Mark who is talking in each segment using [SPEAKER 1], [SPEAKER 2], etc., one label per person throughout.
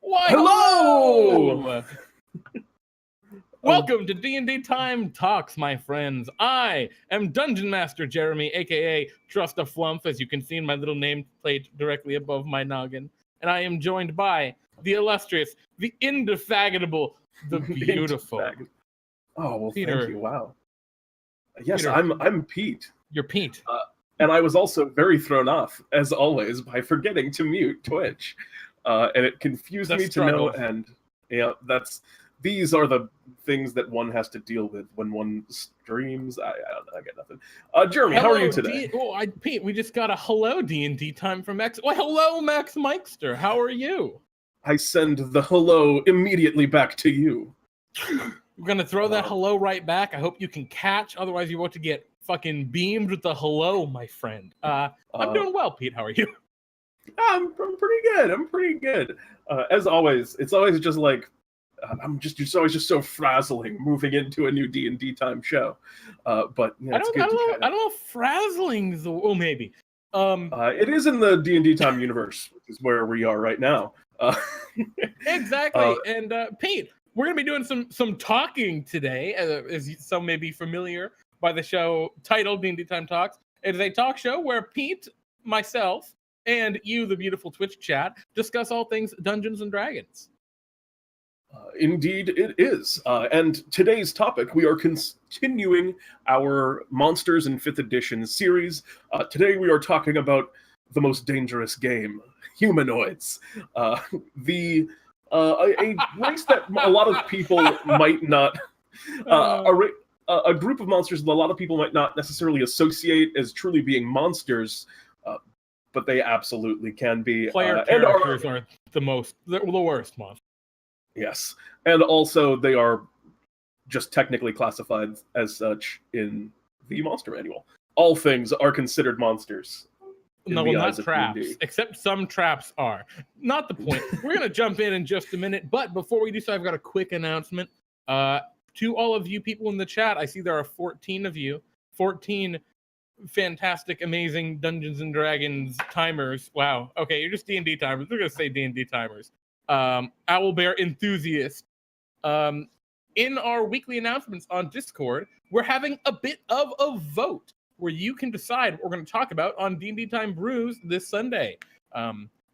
[SPEAKER 1] Why,
[SPEAKER 2] Hello!
[SPEAKER 1] Welcome to DnDTime Talks, my friends. I am Dungeon Master Jeremy, aka Trust a Flump, as you can see in my little nameplate directly above my noggin. And I am joined by the illustrious, the indefatigable, the beautiful.
[SPEAKER 2] Oh, well,
[SPEAKER 1] Peter.
[SPEAKER 2] thank you. Wow. Yes,
[SPEAKER 1] Peter.
[SPEAKER 2] I'm Pete.
[SPEAKER 1] You're Pete.
[SPEAKER 2] And I was also very thrown off, as always, by forgetting to mute Twitch. And it confused me to know, and these are the things that one has to deal with when one streams. I don't know, I get nothing. Jeremy, how are you today?
[SPEAKER 1] Pete, we just got a hello DnDTime from Max. Well, hello, Max Mikester. How are you?
[SPEAKER 2] I send the hello immediately back to you.
[SPEAKER 1] We're going to throw that hello right back. I hope you can catch, otherwise you want to get fucking beamed with the hello, my friend. I'm doing well, Pete. How are you?
[SPEAKER 2] I'm pretty good. As always, it's always just like it's always just so frazzling moving into a new D&D time show. But yeah,
[SPEAKER 1] I don't know if frazzling is maybe.
[SPEAKER 2] It is in the D&D time universe, which is where we are right now.
[SPEAKER 1] Exactly. And Pete, we're gonna be doing some talking today, as some may be familiar by the show titled DnDTime Talks. It is a talk show where Pete, myself, and you, the beautiful Twitch chat, discuss all things Dungeons and Dragons.
[SPEAKER 2] Indeed, it is. And today's topic, we are continuing our Monsters in 5th Edition series. Today we are talking about the most dangerous game, Humanoids. A race that a lot of people might not... a group of monsters that a lot of people might not necessarily associate as truly being monsters, but they absolutely can be.
[SPEAKER 1] Player characters are the worst monsters.
[SPEAKER 2] Yes, and also they are just technically classified as such in the Monster Manual. All things are considered monsters.
[SPEAKER 1] No, well, not traps, except some traps are. Not the point. We're going to jump in just a minute, but before we do so, I've got a quick announcement. To all of you people in the chat, I see there are 14 of you, 14 fantastic, amazing Dungeons and Dragons timers. Wow. Okay, you're just D&D timers. We're going to say D&D timers. Owlbear enthusiasts. In our weekly announcements on Discord, we're having a bit of a vote where you can decide what we're going to talk about on D&D Time Brews this Sunday.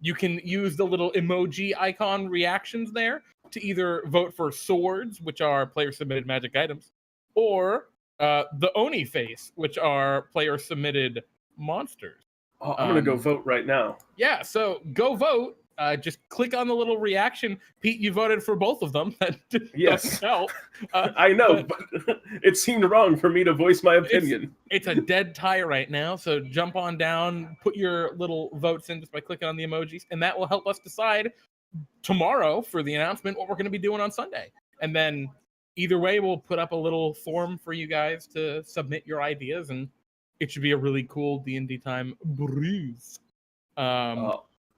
[SPEAKER 1] You can use the little emoji icon reactions there to either vote for swords, which are player-submitted magic items, or the Oni face, which are player-submitted monsters.
[SPEAKER 2] Oh, I'm going to go vote right now.
[SPEAKER 1] Yeah, so go vote. Just click on the little reaction. Pete, you voted for both of them. That doesn't help.
[SPEAKER 2] I know, but it seemed wrong for me to voice my opinion.
[SPEAKER 1] It's a dead tie right now, so jump on down, put your little votes in just by clicking on the emojis, and that will help us decide tomorrow for the announcement what we're going to be doing on Sunday. And then either way, we'll put up a little form for you guys to submit your ideas, and it should be a really cool D&D time breeze.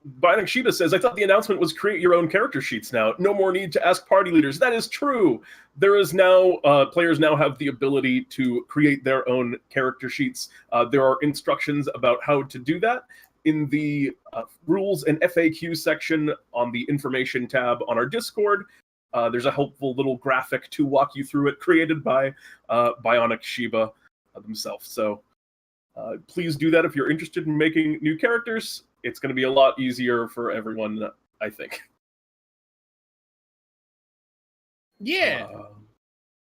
[SPEAKER 2] Binding Sheeta says, I thought the announcement was create your own character sheets now. No more need to ask party leaders. That is true. There is now, players now have the ability to create their own character sheets. There are instructions about how to do that in the rules and FAQ section on the information tab on our Discord. There's a helpful little graphic to walk you through it, created by Bionic Sheba themselves. So please do that if you're interested in making new characters. It's going to be a lot easier for everyone, I think.
[SPEAKER 1] Yeah.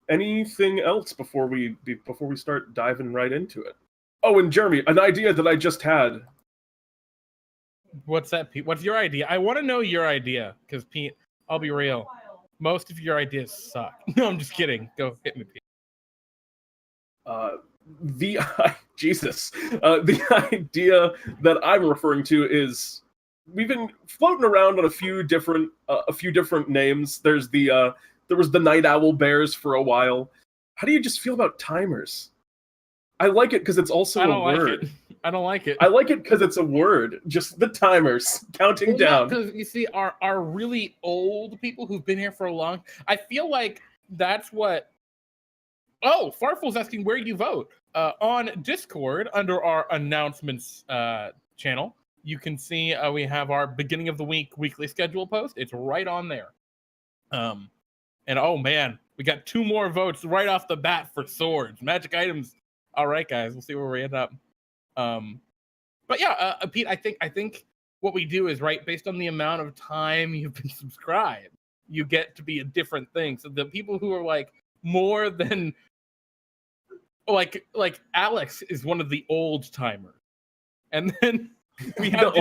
[SPEAKER 2] Anything else before we start diving right into it? Oh, and Jeremy, an idea that I just had.
[SPEAKER 1] What's that, Pete? What's your idea? I want to know your idea, because Pete, I'll be real. Most of your ideas suck. No, I'm just kidding. Go hit me, Pete.
[SPEAKER 2] The idea that I'm referring to is we've been floating around on a few different names. There was the Night Owl Bears for a while. How do you just feel about timers? I like it because it's also a word.
[SPEAKER 1] I don't like it.
[SPEAKER 2] I like it because it's a word. Just the timers counting down.
[SPEAKER 1] Because you see, our really old people who've been here for a long. I feel like that's what. Oh, Farful's asking where you vote. On Discord under our announcements channel. you can see we have our beginning of the week weekly schedule post. It's right on there. And oh man, we got 2 more votes right off the bat for swords, magic items. All right, guys, we'll see where we end up. But yeah, Pete, I think what we do is, right, based on the amount of time you've been subscribed, you get to be a different thing. So the people who are like more than like Alex is one of the old timers, and then we have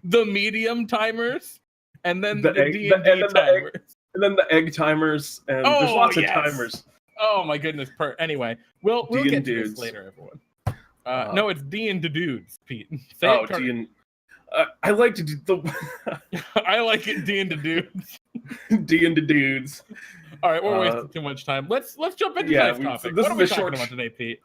[SPEAKER 1] the medium timers, and then the D&D timers.
[SPEAKER 2] And then the egg timers, and there's lots of timers.
[SPEAKER 1] Oh my goodness! We'll get to this later, everyone. No, it's DnDudes, Pete.
[SPEAKER 2] I like to do the.
[SPEAKER 1] I like it, DnDudes.
[SPEAKER 2] DnDudes.
[SPEAKER 1] All right, we're wasting too much time. Let's jump into today's topic. What are we talking about today, Pete?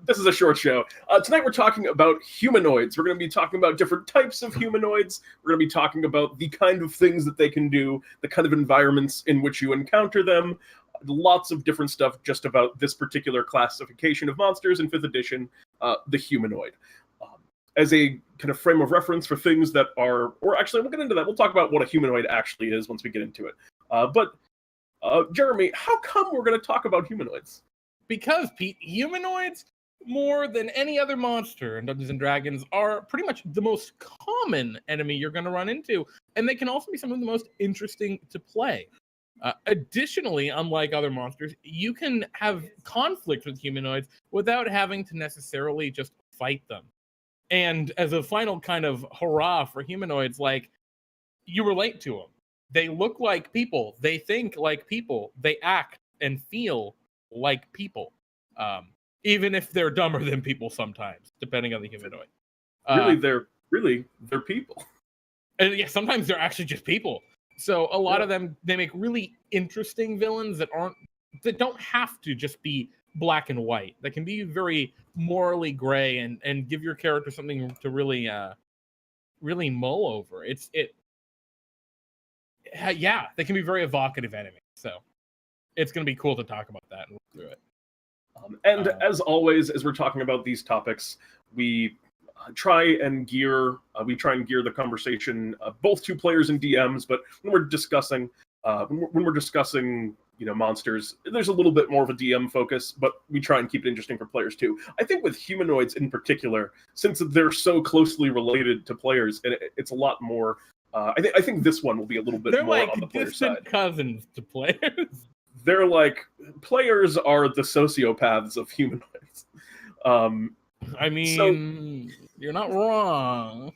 [SPEAKER 2] This is a short show. Tonight we're talking about humanoids. We're going to be talking about different types of humanoids. We're going to be talking about the kind of things that they can do, the kind of environments in which you encounter them, lots of different stuff just about this particular classification of monsters in 5th edition, the humanoid. As a kind of frame of reference for things that are, or actually we'll get into that. We'll talk about what a humanoid actually is once we get into it. But Jeremy, how come we're going to talk about humanoids?
[SPEAKER 1] Because, Pete, humanoids, more than any other monster in Dungeons & Dragons, are pretty much the most common enemy you're going to run into, and they can also be some of the most interesting to play. Additionally, unlike other monsters, you can have conflict with humanoids without having to necessarily just fight them. And as a final kind of hurrah for humanoids, like, you relate to them. They look like people. They think like people. They act and feel like people. Even if they're dumber than people sometimes, depending on the humanoid.
[SPEAKER 2] They're people.
[SPEAKER 1] And yeah, sometimes they're actually just people. So a lot of them, they make really interesting villains that don't have to just be black and white. They can be very morally gray and give your character something to really mull over. They can be very evocative enemies. So it's going to be cool to talk about that and look through it.
[SPEAKER 2] As always, as we're talking about these topics, we try and gear the conversation both to players and DMs. But when we're discussing monsters, there's a little bit more of a DM focus, but we try and keep it interesting for players too. I think with humanoids in particular, since they're so closely related to players, and it's a lot more. I think this one will be a little bit more on the player side.
[SPEAKER 1] They're like distant cousins to players.
[SPEAKER 2] They're like, players are the sociopaths of humanoids.
[SPEAKER 1] You're not wrong.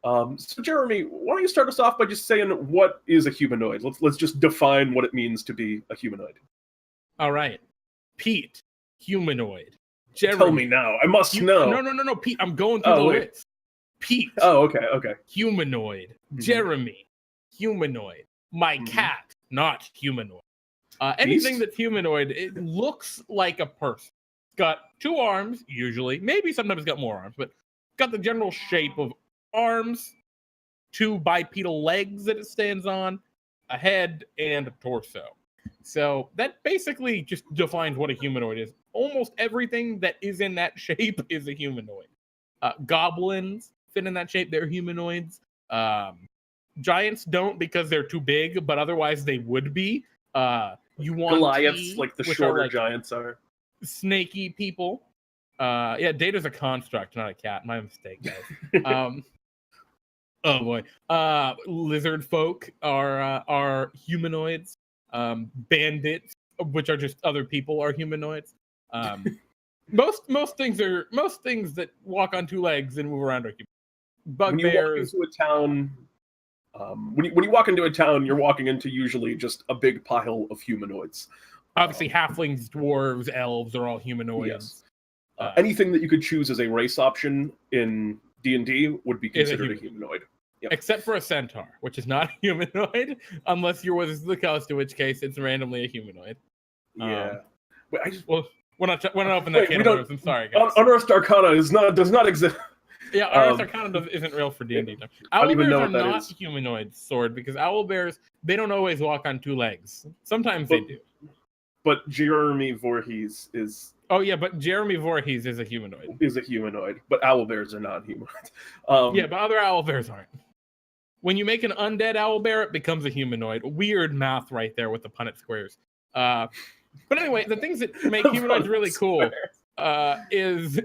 [SPEAKER 2] So Jeremy, why don't you start us off by just saying what is a humanoid? Let's just define what it means to be a humanoid.
[SPEAKER 1] All right, Pete, humanoid. Jeremy,
[SPEAKER 2] tell me now. I must know.
[SPEAKER 1] No, Pete. I'm going through the list. Pete.
[SPEAKER 2] Oh, okay.
[SPEAKER 1] Humanoid. Mm-hmm. Jeremy, humanoid. My cat, not humanoid. Anything that's humanoid, it looks like a person. Got 2 arms, usually. Maybe sometimes got more arms, but got the general shape of arms, 2 bipedal legs that it stands on, a head, and a torso. So that basically just defines what a humanoid is. Almost everything that is in that shape is a humanoid. Goblins fit in that shape. They're humanoids. Giants don't because they're too big, but otherwise they would be. You want
[SPEAKER 2] Goliaths, like the shorter giants are.
[SPEAKER 1] Snaky people. Data's a construct, not a cat. My mistake, guys. Oh boy. Lizard folk are humanoids. Bandits, which are just other people, are humanoids. Most things that walk on 2 legs and move around are humanoids. Bugbears.
[SPEAKER 2] When you walk into a town, you're walking into usually just a big pile of humanoids.
[SPEAKER 1] Obviously, halflings, dwarves, elves are all humanoids.
[SPEAKER 2] Yes. Anything that you could choose as a race option in D&D would be considered a humanoid. Yep.
[SPEAKER 1] Except for a centaur, which is not a humanoid, unless you're Wizards of the Coast, in which case it's randomly a humanoid.
[SPEAKER 2] Yeah.
[SPEAKER 1] We're not opening that can of worms. I'm sorry, guys.
[SPEAKER 2] Unearthed Arcana does not exist.
[SPEAKER 1] Yeah, Unearthed Arcana isn't real for D&D. Owlbears are not humanoid, Sword, because owlbears, they don't always walk on 2 legs. Sometimes they do.
[SPEAKER 2] But Jeremy Voorhees is...
[SPEAKER 1] Oh yeah, but Jeremy Voorhees is a humanoid.
[SPEAKER 2] But owlbears are not humanoids.
[SPEAKER 1] Yeah, but other owlbears aren't. When you make an undead owlbear, it becomes a humanoid. Weird math right there with the Punnett squares. But anyway, the things that make humanoids really cool is...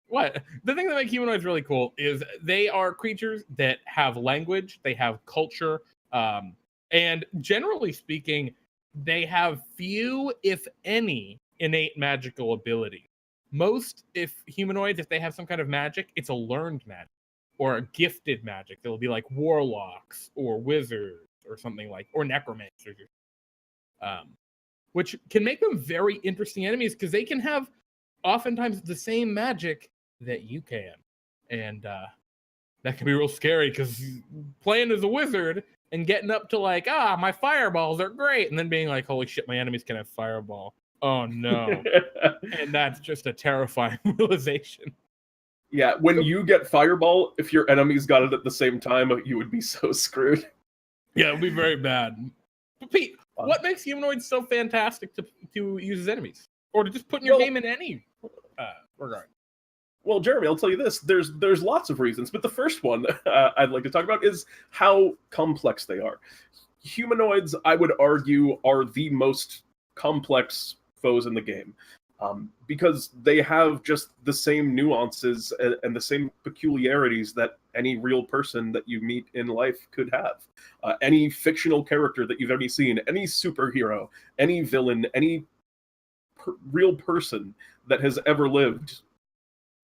[SPEAKER 1] What? The thing that make humanoids really cool is they are creatures that have language, they have culture, and generally speaking, they have few, if any, innate magical ability. Most, if humanoids, if they have some kind of magic, it's a learned magic or a gifted magic. They'll be like warlocks or wizards or something like, or necromancers, which can make them very interesting enemies because they can have oftentimes the same magic that you can, and that can be real scary because playing as a wizard and getting up to like, my fireballs are great, and then being like, holy shit, my enemies can have fireball. Oh no. And that's just a terrifying realization.
[SPEAKER 2] Yeah, when you get fireball, if your enemies got it at the same time, you would be so screwed.
[SPEAKER 1] Yeah, it would be very bad. But Pete, what makes humanoids so fantastic to use as enemies? Or to just put in your game in any regard?
[SPEAKER 2] Well, Jeremy, I'll tell you this. There's lots of reasons, but the first one I'd like to talk about is how complex they are. Humanoids, I would argue, are the most complex foes in the game. Because they have just the same nuances and the same peculiarities that any real person that you meet in life could have. Any fictional character that you've ever seen, any superhero, any villain, any real person that has ever lived,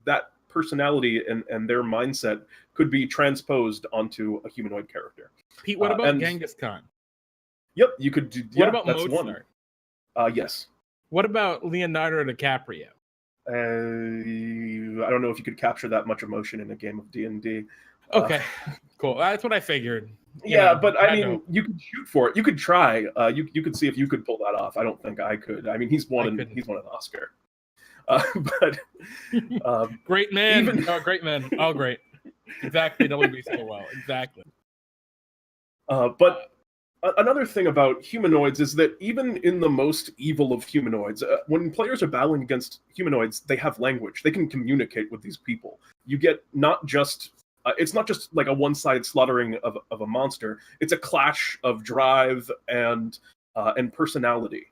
[SPEAKER 2] that personality and their mindset could be transposed onto a humanoid character.
[SPEAKER 1] Pete, what about Genghis Khan?
[SPEAKER 2] Yep, you could do...
[SPEAKER 1] What about Mozart?
[SPEAKER 2] Yes.
[SPEAKER 1] What about Leonardo DiCaprio?
[SPEAKER 2] I don't know if you could capture that much emotion in a game of D&D.
[SPEAKER 1] Okay, cool. That's what I figured.
[SPEAKER 2] But I mean, you could shoot for it. You could try. You could see if you could pull that off. I don't think I could. I mean, he's won an Oscar.
[SPEAKER 1] Great man. Great man. Oh, great. Exactly. WB so well. Exactly.
[SPEAKER 2] But another thing about humanoids is that even in the most evil of humanoids, when players are battling against humanoids, they have language. They can communicate with these people. You get not just... it's not just like a one-sided slaughtering of a monster. It's a clash of drive and personality.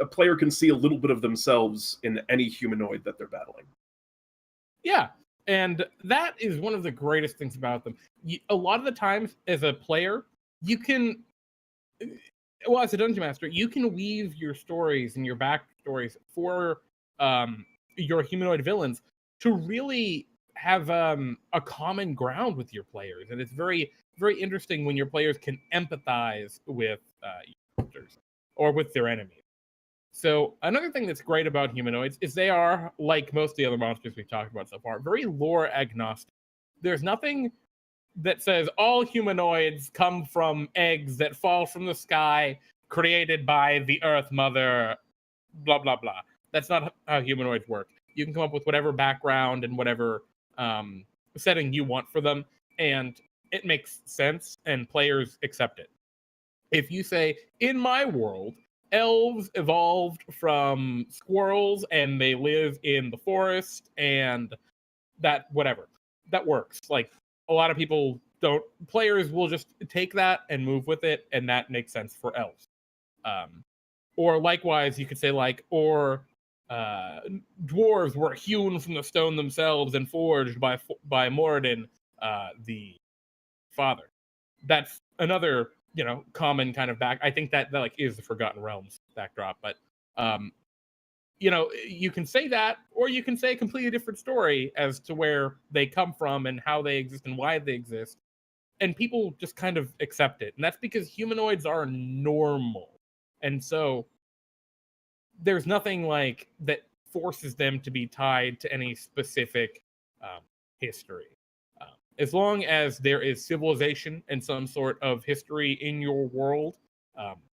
[SPEAKER 2] A player can see a little bit of themselves in any humanoid that they're battling.
[SPEAKER 1] Yeah, and that is one of the greatest things about them. A lot of the times, as a player, you can... Well, as a dungeon master, you can weave your stories and your backstories for your humanoid villains to really have a common ground with your players, and it's very, very interesting when your players can empathize with your characters or with their enemies. So another thing that's great about humanoids is they are, like most of the other monsters we've talked about so far, very lore agnostic. There's nothing that says all humanoids come from eggs that fall from the sky, created by the Earth Mother, blah, blah, blah. That's not how humanoids work. You can come up with whatever background and whatever setting you want for them, and it makes sense, and players accept it. If you say, in my world, elves evolved from squirrels and they live in the forest, and that, whatever, that works. Like, a lot of people don't... Players will just take that and move with it, and that makes sense for elves. Or likewise, you could say like, or dwarves were hewn from the stone themselves and forged by Moradin, the father. That's another, common kind of back. I think that like is the Forgotten Realms backdrop, but you can say that, or you can say a completely different story as to where they come from and how they exist and why they exist, and people just kind of accept it. And that's because humanoids are normal, and so there's nothing like that forces them to be tied to any specific history. As long as there is civilization and some sort of history in your world,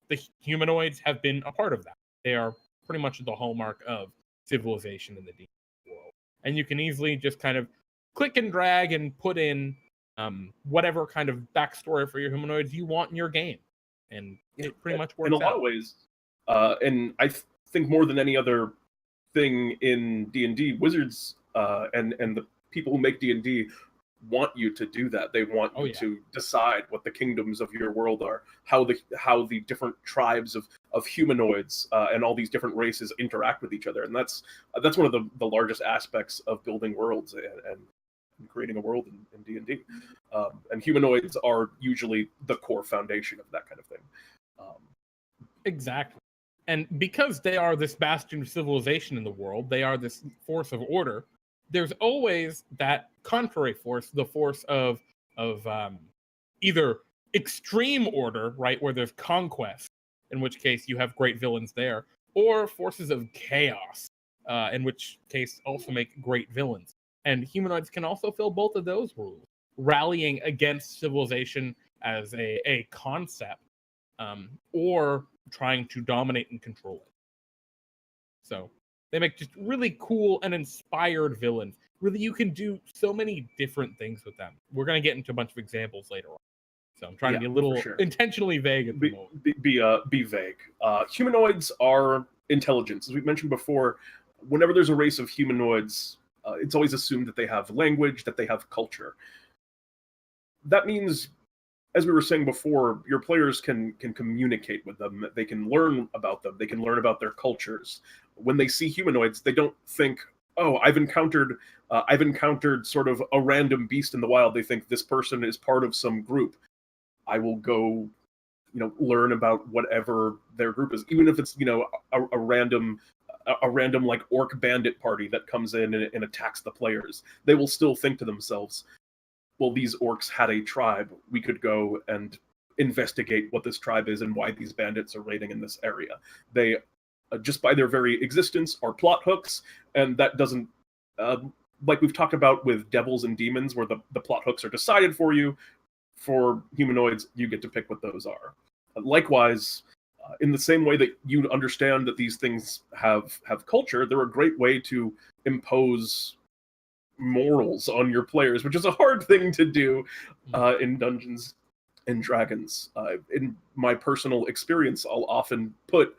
[SPEAKER 1] the humanoids have been a part of that. They are pretty much the hallmark of civilization in the D&D world. And you can easily just kind of click and drag and put in whatever kind of backstory for your humanoids you want in your game. and it pretty much works
[SPEAKER 2] in a lot
[SPEAKER 1] out.
[SPEAKER 2] of ways. And I think more than any other thing in D&D, Wizards and the people who make D&D want you to do that. They want you to decide what the kingdoms of your world are, how the different tribes of humanoids and all these different races interact with each other, and that's one of the largest aspects of building worlds and creating a world in D&D. And humanoids are usually the core foundation of that kind of thing.
[SPEAKER 1] Exactly. And because they are this bastion of civilization in the world, they are this force of order, there's always that contrary force, the force of either extreme order, right, where there's conquest, in which case you have great villains there, or forces of chaos, in which case also make great villains. And humanoids can also fill both of those roles, rallying against civilization as a concept, or trying to dominate and control it. So they make just really cool and inspired villains. Really, you can do so many different things with them. We're going to get into a bunch of examples later on. So I'm trying to be a little intentionally vague at the moment.
[SPEAKER 2] Be vague. Humanoids are intelligence. As we mentioned before, whenever there's a race of humanoids, it's always assumed that they have language, that they have culture. That means, as we were saying before, your players can communicate with them. They can learn about them. They can learn about their cultures. When they see humanoids, they don't think, "Oh, I've encountered sort of a random beast in the wild." They think this person is part of some group. I will go, learn about whatever their group is, even if it's a random like orc bandit party that comes in and attacks the players. They will still think to themselves, well, these orcs had a tribe. We could go and investigate what this tribe is and why these bandits are raiding in this area. They, just by their very existence, are plot hooks, and that doesn't, like we've talked about with devils and demons, where the plot hooks are decided for you. For humanoids, you get to pick what those are. Likewise, in the same way that you understand that these things have culture, they're a great way to impose morals on your players, which is a hard thing to do in Dungeons and Dragons. In my personal experience, I'll often put,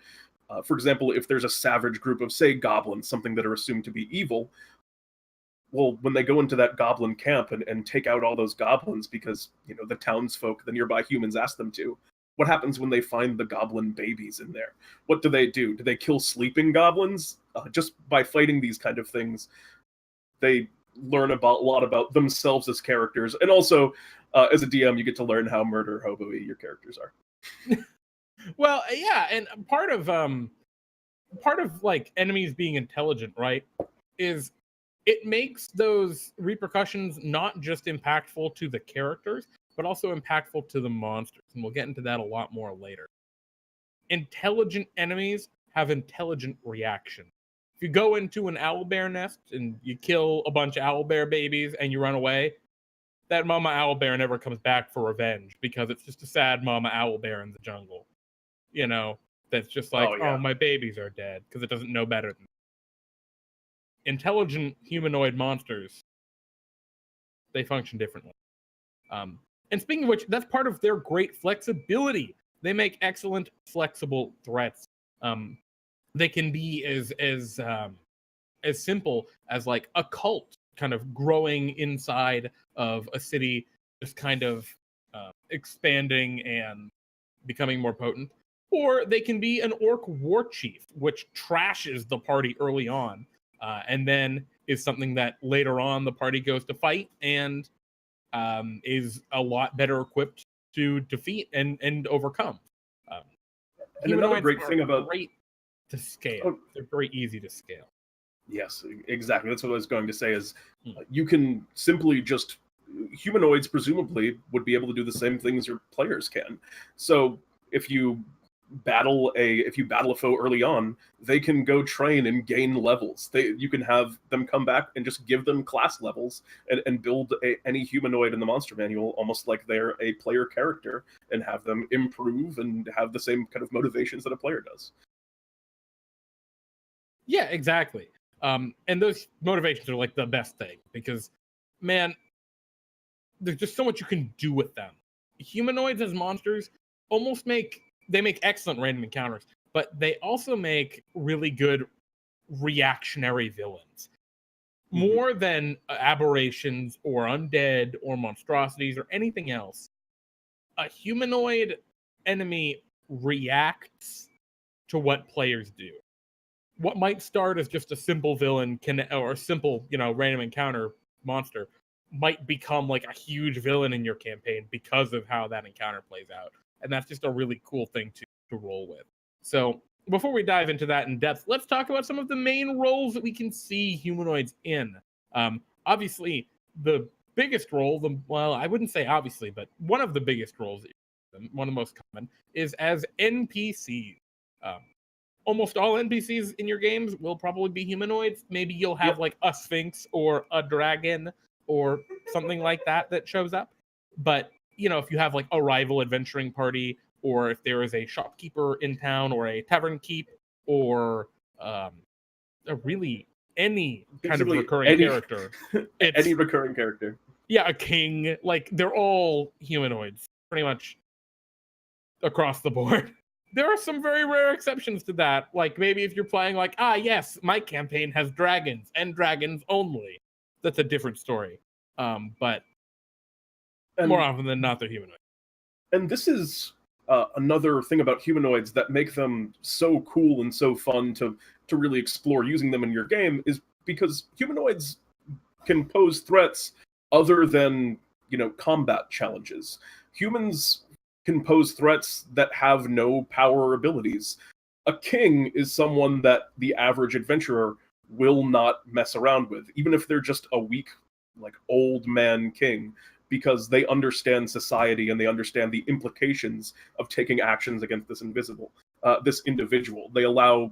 [SPEAKER 2] for example, if there's a savage group of, say, goblins, something that are assumed to be evil, well, when they go into that goblin camp and take out all those goblins because, the townsfolk, the nearby humans ask them to, what happens when they find the goblin babies in there? What do? Do they kill sleeping goblins? Just by fighting these kind of things, they learn a lot about themselves as characters, and also as a DM, you get to learn how murder hobo-y your characters are.
[SPEAKER 1] Well, yeah, and part of like enemies being intelligent, right, is it makes those repercussions not just impactful to the characters, but also impactful to the monsters, and we'll get into that a lot more later. Intelligent enemies have intelligent reactions. If you go into an owlbear nest and you kill a bunch of owlbear babies and you run away, that mama owlbear never comes back for revenge because it's just a sad mama owlbear in the jungle. That's just like, oh, my babies are dead, because it doesn't know better than intelligent humanoid monsters. They function differently. And speaking of which, that's part of their great flexibility. They make excellent flexible threats. They can be as simple as like a cult kind of growing inside of a city, just kind of expanding and becoming more potent. Or they can be an orc war chief, which trashes the party early on, and then is something that later on the party goes to fight and is a lot better equipped to defeat and overcome.
[SPEAKER 2] And another great thing about
[SPEAKER 1] great to scale. They're very easy to scale.
[SPEAKER 2] Yes, exactly. That's what I was going to say. Is you can simply just humanoids presumably would be able to do the same things your players can. So if you battle a foe early on, they can go train and gain levels. You can have them come back and just give them class levels and build any humanoid in the monster manual almost like they're a player character, and have them improve and have the same kind of motivations that a player does.
[SPEAKER 1] Yeah, exactly. And those motivations are like the best thing, because, man, there's just so much you can do with them. Humanoids as monsters they make excellent random encounters, but they also make really good reactionary villains. More than aberrations or undead or monstrosities or anything else, a humanoid enemy reacts to what players do. What might start as just a simple villain or a simple, random encounter monster might become like a huge villain in your campaign because of how that encounter plays out. And that's just a really cool thing to roll with. So before we dive into that in depth, let's talk about some of the main roles that we can see humanoids in. Obviously, the biggest role, I wouldn't say obviously, but one of the biggest roles, one of the most common, is as NPCs. Almost all NPCs in your games will probably be humanoids. Maybe you'll have like a sphinx or a dragon or something like that shows up. But, if you have like a rival adventuring party, or if there is a shopkeeper in town or a tavern keep, or any kind of recurring character.
[SPEAKER 2] Any recurring character.
[SPEAKER 1] Yeah, a king. Like, they're all humanoids, pretty much across the board. There are some very rare exceptions to that. Like, maybe if you're playing like, yes, my campaign has dragons and dragons only. That's a different story. But more often than not, they're humanoids.
[SPEAKER 2] And this is another thing about humanoids that make them so cool and so fun to really explore using them in your game, is because humanoids can pose threats other than, combat challenges. Humans can pose threats that have no power or abilities. A king is someone that the average adventurer will not mess around with, even if they're just a weak, like, old man king, because they understand society and they understand the implications of taking actions against this individual. They allow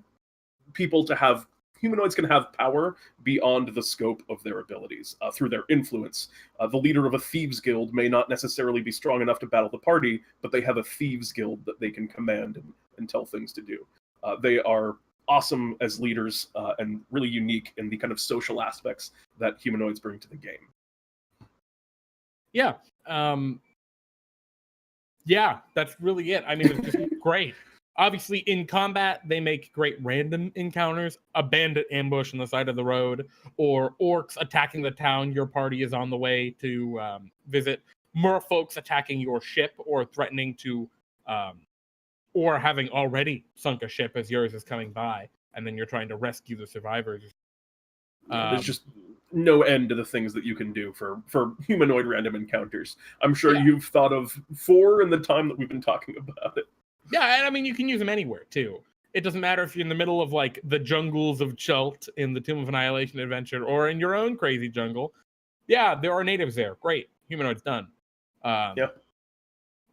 [SPEAKER 2] people to have humanoids can have power beyond the scope of their abilities through their influence. The leader of a thieves guild may not necessarily be strong enough to battle the party, but they have a thieves guild that they can command and tell things to do. They are awesome as leaders and really unique in the kind of social aspects that humanoids bring to the game.
[SPEAKER 1] Yeah. Yeah, that's really it. I mean, it's just great. Obviously, in combat, they make great random encounters. A bandit ambush on the side of the road, or orcs attacking the town your party is on the way to visit. Merfolks attacking your ship or threatening to, or having already sunk a ship as yours is coming by, and then you're trying to rescue the survivors.
[SPEAKER 2] There's just no end to the things that you can do for humanoid random encounters. I'm sure you've thought of 4 in the time that we've been talking about it.
[SPEAKER 1] Yeah, and I mean, you can use them anywhere, too. It doesn't matter if you're in the middle of, like, the jungles of Chult in the Tomb of Annihilation adventure, or in your own crazy jungle. Yeah, there are natives there. Great. Humanoids done.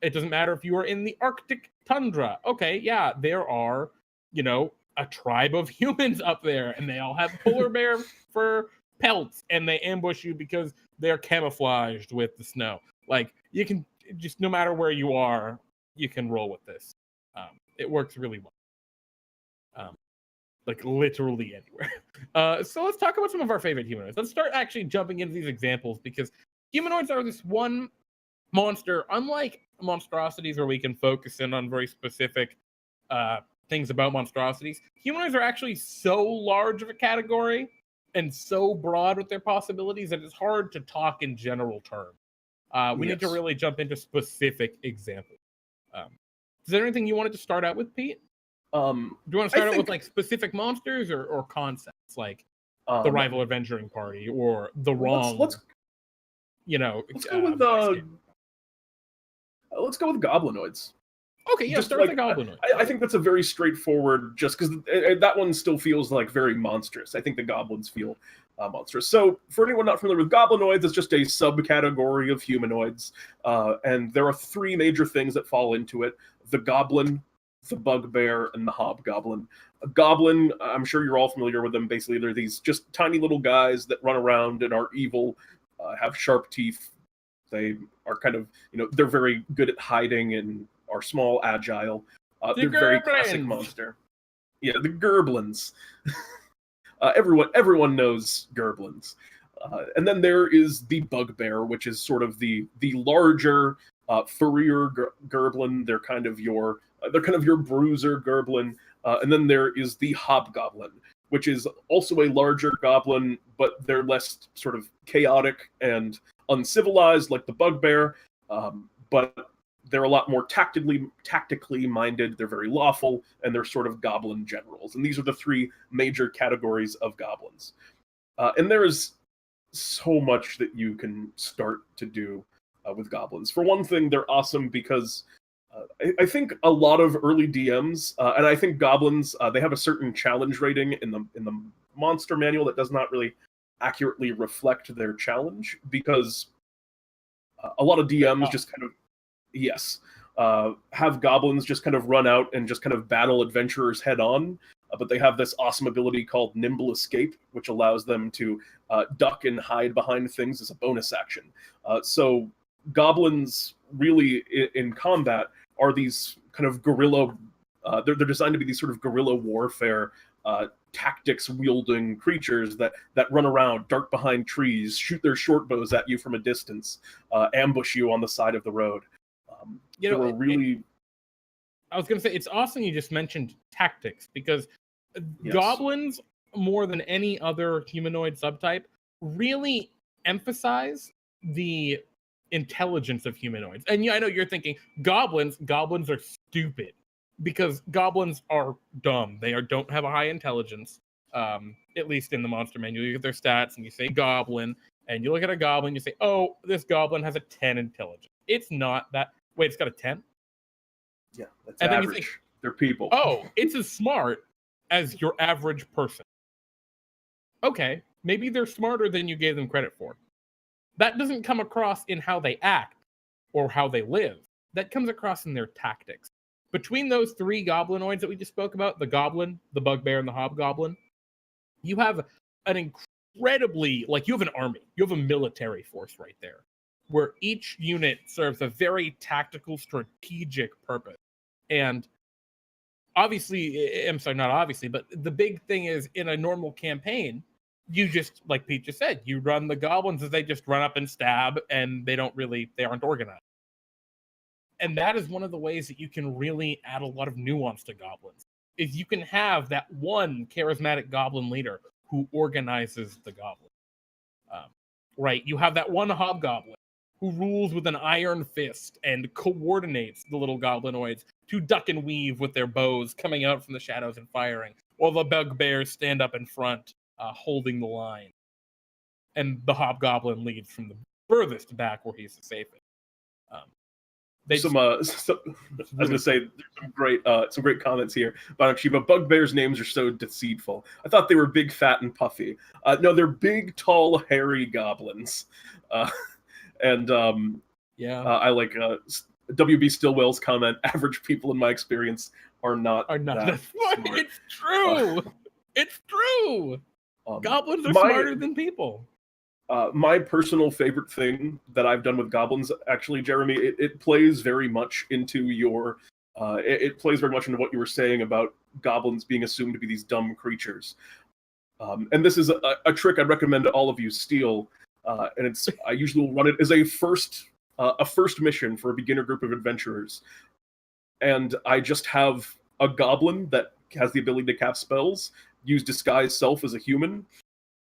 [SPEAKER 1] It doesn't matter if you are in the Arctic tundra. Okay, yeah, there are, a tribe of humans up there, and they all have polar bear fur pelts, and they ambush you because they're camouflaged with the snow. Like, you can just, no matter where you are, you can roll with this. It works really well. Like, literally anywhere. So let's talk about some of our favorite humanoids. Let's start actually jumping into these examples, because humanoids are this one monster, unlike monstrosities where we can focus in on very specific things about monstrosities. Humanoids are actually so large of a category and so broad with their possibilities that it's hard to talk in general terms. We need to really jump into specific examples. Is there anything you wanted to start out with, Pete? Do you want to start out with like specific monsters or concepts, like the rival adventuring party or the wrong?
[SPEAKER 2] Let's go with goblinoids.
[SPEAKER 1] Okay, yeah, start with the goblinoids.
[SPEAKER 2] I think that's a very straightforward, just because that one still feels like very monstrous. I think the goblins feel monstrous. So for anyone not familiar with goblinoids, it's just a subcategory of humanoids. And there are 3 major things that fall into it: the goblin, the bugbear, and the hobgoblin. A goblin, I'm sure you're all familiar with them. Basically, they're these just tiny little guys that run around and are evil, have sharp teeth. They are kind of, they're very good at hiding and are small, agile. They're very classic monster. Yeah, the gerblins. Everyone knows gerblins. And then there is the bugbear, which is sort of the larger, furrier gerblin. They're kind of your bruiser gerblin, and then there is the hobgoblin, which is also a larger goblin, but they're less sort of chaotic and uncivilized like the bugbear, but they're a lot more tactically minded. They're very lawful, and they're sort of goblin generals. And these are the three major categories of goblins. And there is so much that you can start to do with goblins. For one thing, they're awesome because I think a lot of early DMs, and I think goblins, they have a certain challenge rating in the monster manual that does not really accurately reflect their challenge, because a lot of DMs just kind of have goblins just kind of run out and just kind of battle adventurers head on, but they have this awesome ability called Nimble Escape, which allows them to duck and hide behind things as a bonus action. So goblins really in combat are these kind of guerrilla, they're designed to be these sort of guerrilla warfare tactics wielding creatures that run around, dart behind trees, shoot their short bows at you from a distance, ambush you on the side of the road.
[SPEAKER 1] I was going to say, it's awesome you just mentioned tactics, because goblins, more than any other humanoid subtype, really emphasize the intelligence of humanoids. And I know you're thinking goblins are stupid, because goblins are dumb. They don't have a high intelligence, at least in the monster manual. You get their stats and you say goblin, and you look at a goblin, you say, oh, this goblin has a 10 intelligence. It's not that. Wait, it's got a 10?
[SPEAKER 2] Yeah, that's average. They're people.
[SPEAKER 1] Oh, it's as smart as your average person. Okay, maybe they're smarter than you gave them credit for. That doesn't come across in how they act or how they live. That comes across in their tactics. Between those three goblinoids that we just spoke about, the goblin, the bugbear, and the hobgoblin, you have an incredibly, you have an army. You have a military force right there, where each unit serves a very tactical, strategic purpose. And obviously, I'm sorry, not obviously, but the big thing is, in a normal campaign, you just, like Pete just said, you run the goblins as they just run up and stab, and they aren't organized. And that is one of the ways that you can really add a lot of nuance to goblins, is you can have that one charismatic goblin leader who organizes the goblin. Right? You have that one hobgoblin who rules with an iron fist and coordinates the little goblinoids to duck and weave with their bows coming out from the shadows and firing, while the bugbears stand up in front, holding the line. And the hobgoblin leads from the furthest back, where he's the safest. I was
[SPEAKER 2] going to say, there's some great comments here about Shiva. Bugbears' names are so deceitful. I thought they were big, fat, and puffy. No, they're big, tall, hairy goblins. I like WB Stillwell's comment. Average people, in my experience, are not that smart.
[SPEAKER 1] It's true. It's true. Goblins are smarter than people.
[SPEAKER 2] My personal favorite thing that I've done with goblins, actually, Jeremy, it plays very much into your, it plays very much into what you were saying about goblins being assumed to be these dumb creatures. And this is a trick I'd recommend to all of you steal. And I usually will run it as a first mission for a beginner group of adventurers. And I just have a goblin that has the ability to cast spells, use disguise self as a human,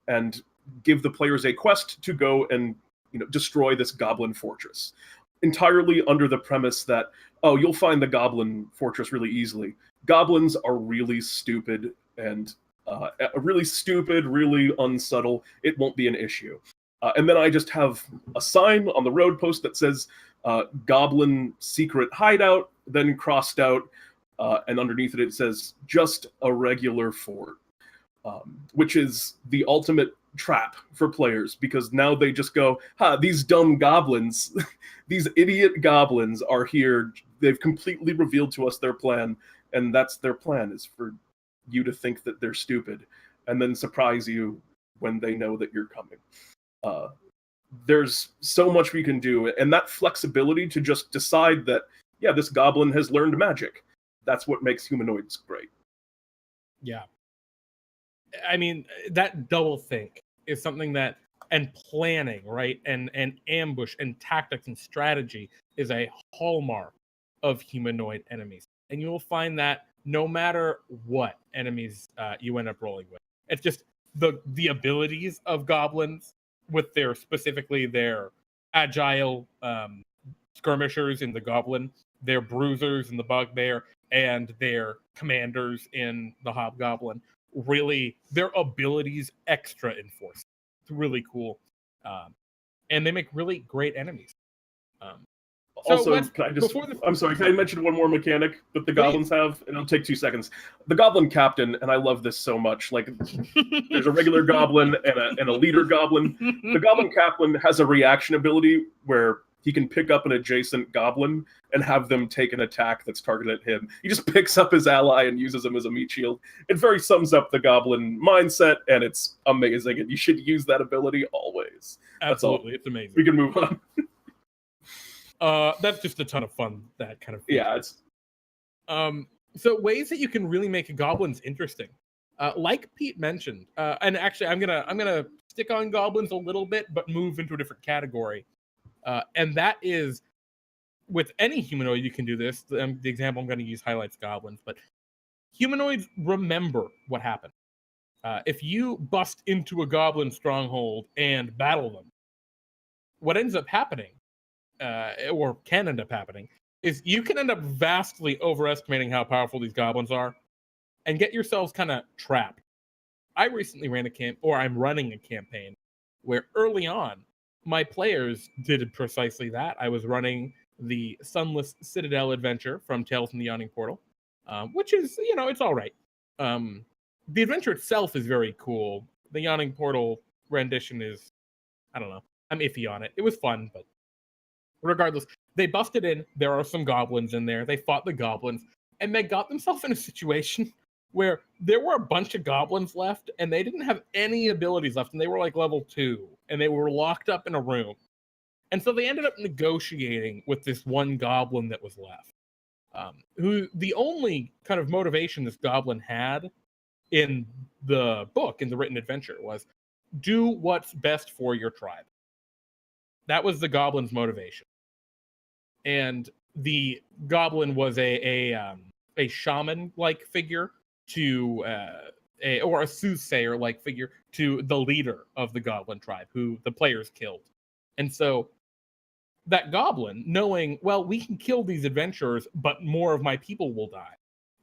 [SPEAKER 2] and give the players a quest to go and destroy this goblin fortress, entirely under the premise that, oh, you'll find the goblin fortress really easily. Goblins are really stupid and really unsubtle. It won't be an issue. And then I just have a sign on the road post that says goblin secret hideout, then crossed out, and underneath it says just a regular fort, which is the ultimate trap for players, because now they just go, these dumb goblins, these idiot goblins are here. They've completely revealed to us their plan, and that's their plan, is for you to think that they're stupid and then surprise you when they know that you're coming. There's so much we can do, and that flexibility to just decide that, yeah, this goblin has learned magic. That's what makes humanoids great.
[SPEAKER 1] Yeah. I mean, that double think is something that and planning, right? And ambush and tactics and strategy is a hallmark of humanoid enemies. And you will find that no matter what enemies you end up rolling with. It's just the abilities of goblins with specifically their agile skirmishers in the goblin, their bruisers in the bugbear, and their commanders in the hobgoblin. Really, their abilities extra enforced. It's really cool, and they make really great enemies.
[SPEAKER 2] Also, I'm sorry, can I mention one more mechanic that the goblins have? And it'll take 2 seconds. The goblin captain, and I love this so much, like, there's a regular goblin and a leader goblin. The goblin captain has a reaction ability where he can pick up an adjacent goblin and have them take an attack that's targeted at him. He just picks up his ally and uses him as a meat shield. It very sums up the goblin mindset, and it's amazing, and you should use that ability always.
[SPEAKER 1] Absolutely, it's amazing.
[SPEAKER 2] We can move on.
[SPEAKER 1] That's just a ton of fun, that kind of
[SPEAKER 2] feature. Yeah, it's
[SPEAKER 1] so ways that you can really make goblins interesting. Like Pete mentioned, and actually I'm gonna stick on goblins a little bit, but move into a different category. And that is, with any humanoid, you can do this. The example I'm going to use highlights goblins, but humanoids remember what happened. If you bust into a goblin stronghold and battle them, what ends up happening, or can end up happening, is you can end up vastly overestimating how powerful these goblins are and get yourselves kind of trapped. I recently I'm running a campaign where early on, my players did precisely that. I was running the Sunless Citadel adventure from Tales from the Yawning Portal, which is, it's all right. The adventure itself is very cool. The Yawning Portal rendition is, I don't know, I'm iffy on it. It was fun, but regardless, they busted in. There are some goblins in there. They fought the goblins, and they got themselves in a situation where there were a bunch of goblins left, and they didn't have any abilities left, and they were like level 2, and they were locked up in a room. And so they ended up negotiating with this one goblin that was left, who the only kind of motivation this goblin had in the book, in the written adventure, was do what's best for your tribe. That was the goblin's motivation. And the goblin was a shaman-like figure or a soothsayer-like figure to the leader of the goblin tribe, who the players killed. And so that goblin, knowing, well, we can kill these adventurers, but more of my people will die,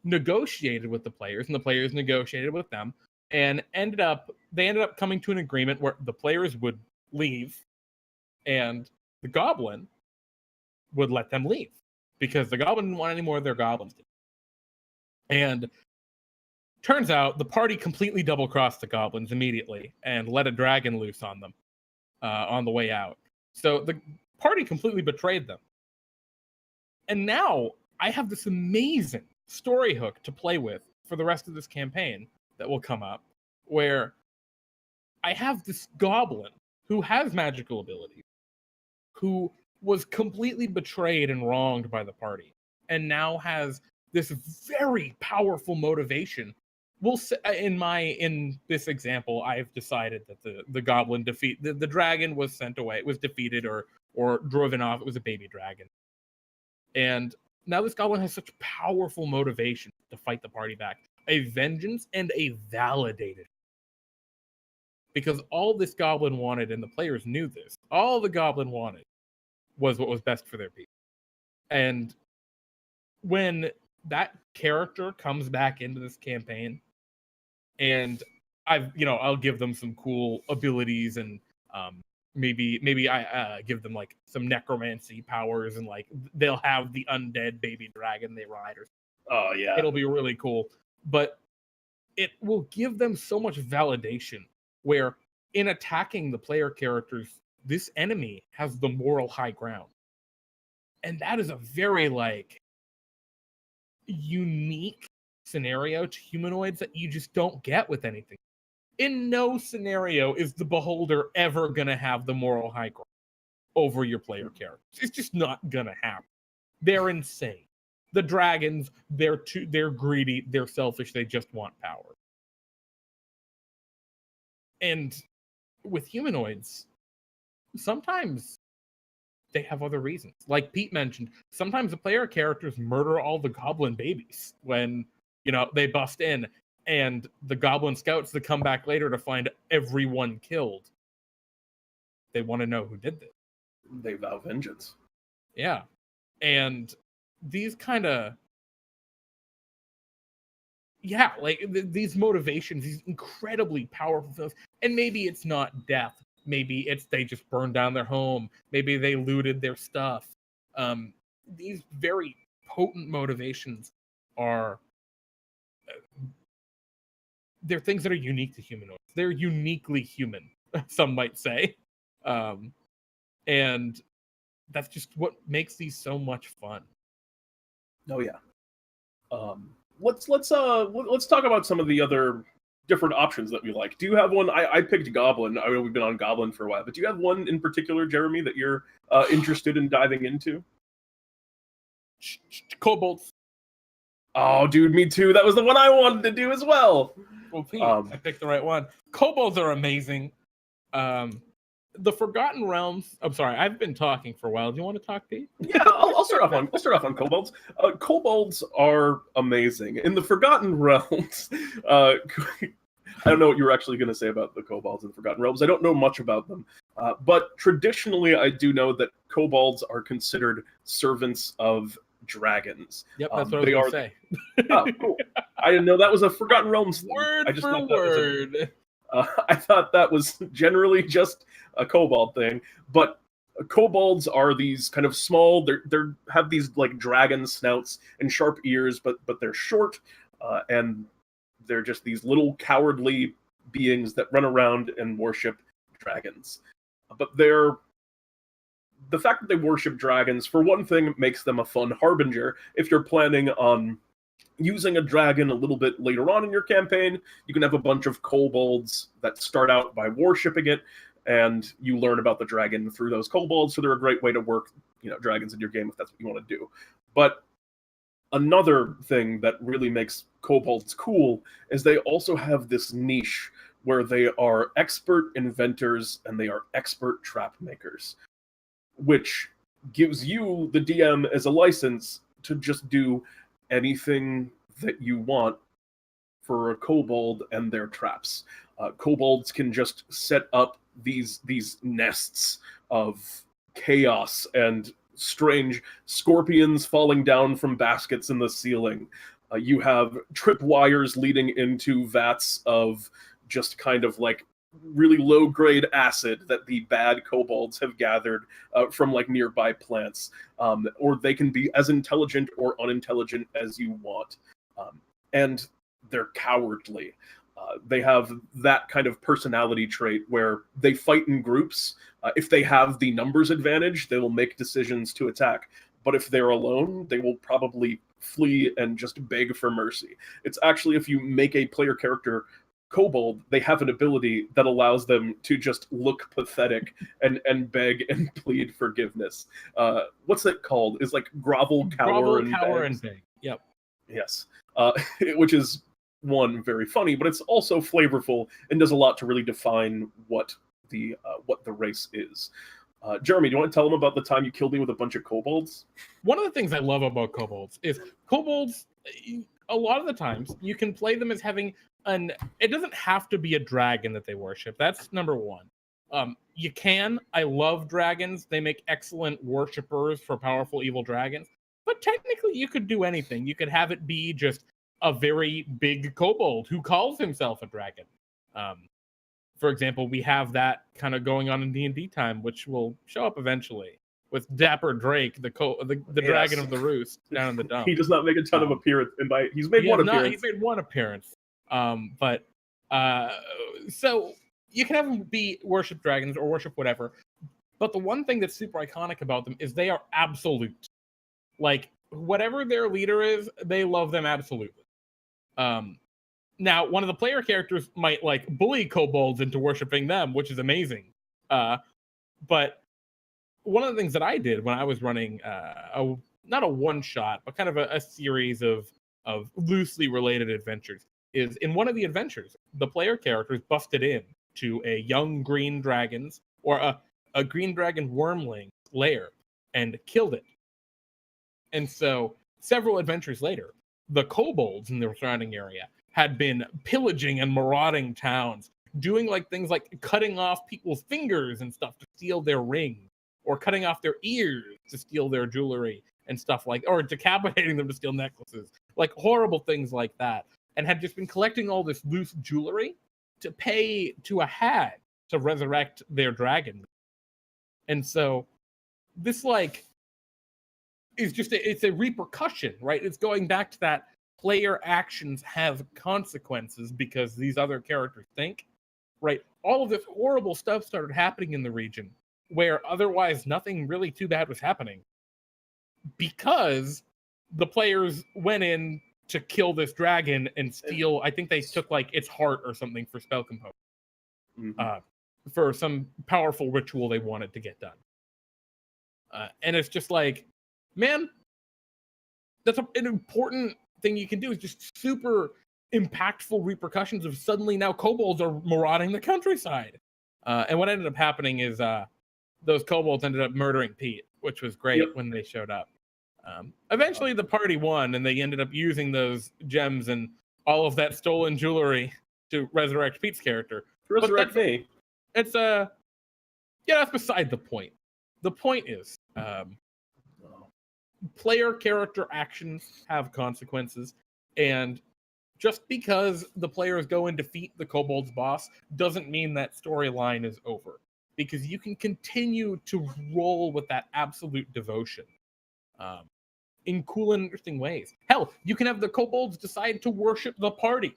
[SPEAKER 1] negotiated with the players, and the players negotiated with them, and they ended up coming to an agreement where the players would leave, and the goblin would let them leave, because the goblin didn't want any more of their goblins. And turns out the party completely double-crossed the goblins immediately and let a dragon loose on them on the way out. So the party completely betrayed them. And now I have this amazing story hook to play with for the rest of this campaign that will come up, where I have this goblin who has magical abilities, who was completely betrayed and wronged by the party, and now has this very powerful motivation. In this example, I've decided that the goblin the dragon was sent away. It was defeated or driven off. It was a baby dragon. And now this goblin has such powerful motivation to fight the party back. A vengeance and a validated. Because all this goblin wanted, and the players knew this, all the goblin wanted was what was best for their people. And when that character comes back into this campaign, and I'll give them some cool abilities, and maybe I give them like some necromancy powers, and like they'll have the undead baby dragon they ride,
[SPEAKER 2] oh yeah,
[SPEAKER 1] it'll be really cool. But it will give them so much validation, where in attacking the player characters, this enemy has the moral high ground. And that is a very unique scenario to humanoids that you just don't get with anything. In no scenario is the beholder ever gonna have the moral high ground over your player characters. It's just not gonna happen. They're insane. The dragons, they're greedy, they're selfish, they just want power. And with humanoids, sometimes they have other reasons. Like Pete mentioned, sometimes the player characters murder all the goblin babies when, they bust in, and the goblin scouts that come back later to find everyone killed. They want to know who did this.
[SPEAKER 2] They vow vengeance.
[SPEAKER 1] Yeah. And these kind of, these motivations, these incredibly powerful things. And maybe it's not death. Maybe it's they just burned down their home. Maybe they looted their stuff. These very potent motivations are they're things that are unique to humanoids. They're uniquely human, some might say. And that's just what makes these so much fun.
[SPEAKER 2] Oh yeah. Let's talk about some of the other different options that we like. Do you have one? I picked Goblin. I know we've been on Goblin for a while, but do you have one in particular, Jeremy, that you're interested in diving into?
[SPEAKER 1] Kobolds.
[SPEAKER 2] Oh, dude, me too. That was the one I wanted to do as well.
[SPEAKER 1] Well, Pete, I picked the right one. Kobolds are amazing. The Forgotten Realms. I'm sorry, I've been talking for a while. Do you want to talk, Pete?
[SPEAKER 2] Yeah, I'll start off on kobolds. Kobolds are amazing. In the Forgotten Realms, I don't know what you were actually going to say about the kobolds in the Forgotten Realms. I don't know much about them, but traditionally, I do know that kobolds are considered servants of dragons.
[SPEAKER 1] Yep, that's what I was going to say.
[SPEAKER 2] Oh, cool. I didn't know that was a Forgotten Realms thing.
[SPEAKER 1] Word for word.
[SPEAKER 2] I thought that was generally just a kobold thing, but kobolds are these kind of small. They have these like dragon snouts and sharp ears, but they're short, and they're just these little cowardly beings that run around and worship dragons. But the fact that they worship dragons, for one thing, makes them a fun harbinger. If you're planning on using a dragon a little bit later on in your campaign, you can have a bunch of kobolds that start out by worshipping it, and you learn about the dragon through those kobolds, so they're a great way to work, dragons in your game if that's what you want to do. But another thing that really makes kobolds cool is they also have this niche where they are expert inventors and they are expert trap makers, which gives you, the DM, as a license to just do anything that you want for a kobold and their traps. Kobolds can just set up these nests of chaos and strange scorpions falling down from baskets in the ceiling. You have tripwires leading into vats of just kind of like really low-grade acid that the bad kobolds have gathered from like nearby plants, or they can be as intelligent or unintelligent as you want, and they're cowardly. They have that kind of personality trait where they fight in groups. If they have the numbers advantage, they will make decisions to attack, but if they're alone, they will probably flee and just beg for mercy. It's actually, if you make a player character kobold, they have an ability that allows them to just look pathetic and beg and plead forgiveness. What's that called? Is like grovel, cower, and
[SPEAKER 1] beg. Yep.
[SPEAKER 2] Yes. Which is, one, very funny, but it's also flavorful and does a lot to really define what the race is. Jeremy, do you want to tell them about the time you killed me with a bunch of kobolds?
[SPEAKER 1] One of the things I love about kobolds is kobolds, a lot of the times, you can play them as having it doesn't have to be a dragon that they worship. That's number one. You can. I love dragons. They make excellent worshippers for powerful evil dragons. But technically, you could do anything. You could have it be just a very big kobold who calls himself a dragon. For example, we have that kind of going on in DnDTime, which will show up eventually with Dapper Drake, the yes, dragon of the roost down in the dump.
[SPEAKER 2] He does not make a ton of appearance, and he's made one appearance.
[SPEAKER 1] He's made one appearance. So you can have them be worship dragons or worship whatever. But the one thing that's super iconic about them is they are absolute. Like, whatever their leader is, they love them absolutely. Now, one of the player characters might like bully kobolds into worshiping them, which is amazing. But one of the things that I did when I was running not a one-shot, but kind of a series of loosely related adventures, is in one of the adventures, the player characters busted in to a young green dragon's or a green dragon wormling lair and killed it. And so several adventures later, the kobolds in the surrounding area had been pillaging and marauding towns, doing like things like cutting off people's fingers and stuff to steal their rings, or cutting off their ears to steal their jewelry and stuff like, or decapitating them to steal necklaces, like horrible things like that, and had just been collecting all this loose jewelry to pay to a hag to resurrect their dragon. And so this like is just it's a repercussion, right? It's going back to that player actions have consequences because these other characters think, right? All of this horrible stuff started happening in the region where otherwise nothing really too bad was happening because the players went in to kill this dragon and steal, I think they took like its heart or something for spell component, for some powerful ritual they wanted to get done. And it's just like, man, that's an important thing you can do, is just super impactful repercussions of suddenly now kobolds are marauding the countryside. And what ended up happening is those kobolds ended up murdering Pete, which was great when they showed up. Eventually the party won and they ended up using those gems and all of that stolen jewelry to resurrect Pete's character.
[SPEAKER 2] Resurrect me.
[SPEAKER 1] It's that's beside the point. The point is, player character actions have consequences, and just because the players go and defeat the kobold's boss doesn't mean that storyline is over, because you can continue to roll with that absolute devotion in cool and interesting ways. Hell, you can have the kobolds decide to worship the party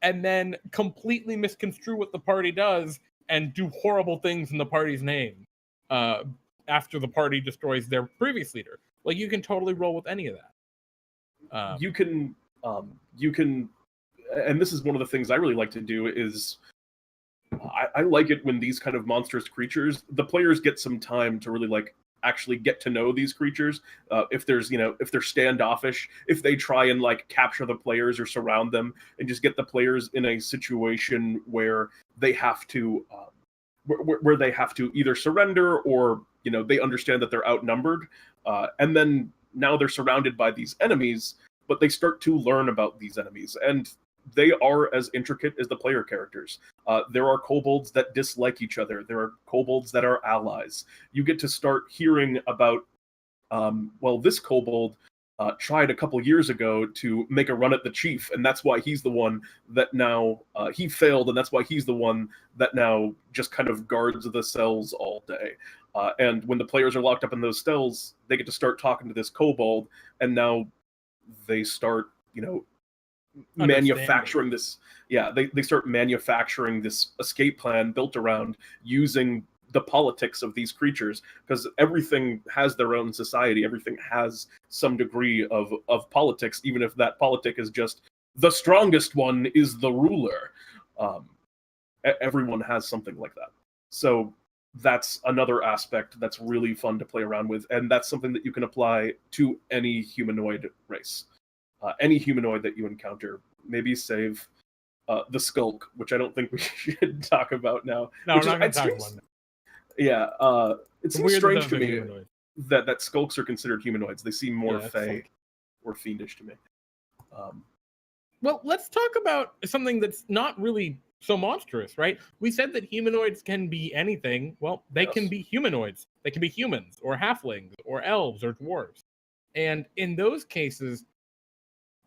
[SPEAKER 1] and then completely misconstrue what the party does and do horrible things in the party's name after the party destroys their previous leader. Like, you can totally roll with any of that.
[SPEAKER 2] You can, and this is one of the things I really like to do is, I like it when these kind of monstrous creatures, the players get some time to really like actually get to know these creatures. If there's, if they're standoffish, if they try and like capture the players or surround them and just get the players in a situation where they have to, where they have to either surrender or, they understand that they're outnumbered. And then now they're surrounded by these enemies, but they start to learn about these enemies, and they are as intricate as the player characters. There are kobolds that dislike each other. There are kobolds that are allies. You get to start hearing about, this kobold tried a couple years ago to make a run at the chief, and that's why he's the one that now, he failed, and that's why he's the one that now just kind of guards the cells all day. And when the players are locked up in those cells, they get to start talking to this kobold, and now they start, manufacturing this. Yeah, they start manufacturing this escape plan built around using the politics of these creatures, because everything has their own society. Everything has some degree of politics, even if that politic is just the strongest one is the ruler. Everyone has something like that. So that's another aspect that's really fun to play around with, and that's something that you can apply to any humanoid race. Any humanoid that you encounter, maybe save the skulk, which I don't think we should talk about now.
[SPEAKER 1] No, we're not going to talk about it.
[SPEAKER 2] Yeah, it seems strange to me that skulks are considered humanoids. They seem more fey or fiendish to me.
[SPEAKER 1] Well, let's talk about something that's not really so monstrous, right? We said that humanoids can be anything. Well, they can be humanoids. They can be humans or halflings or elves or dwarves. And in those cases,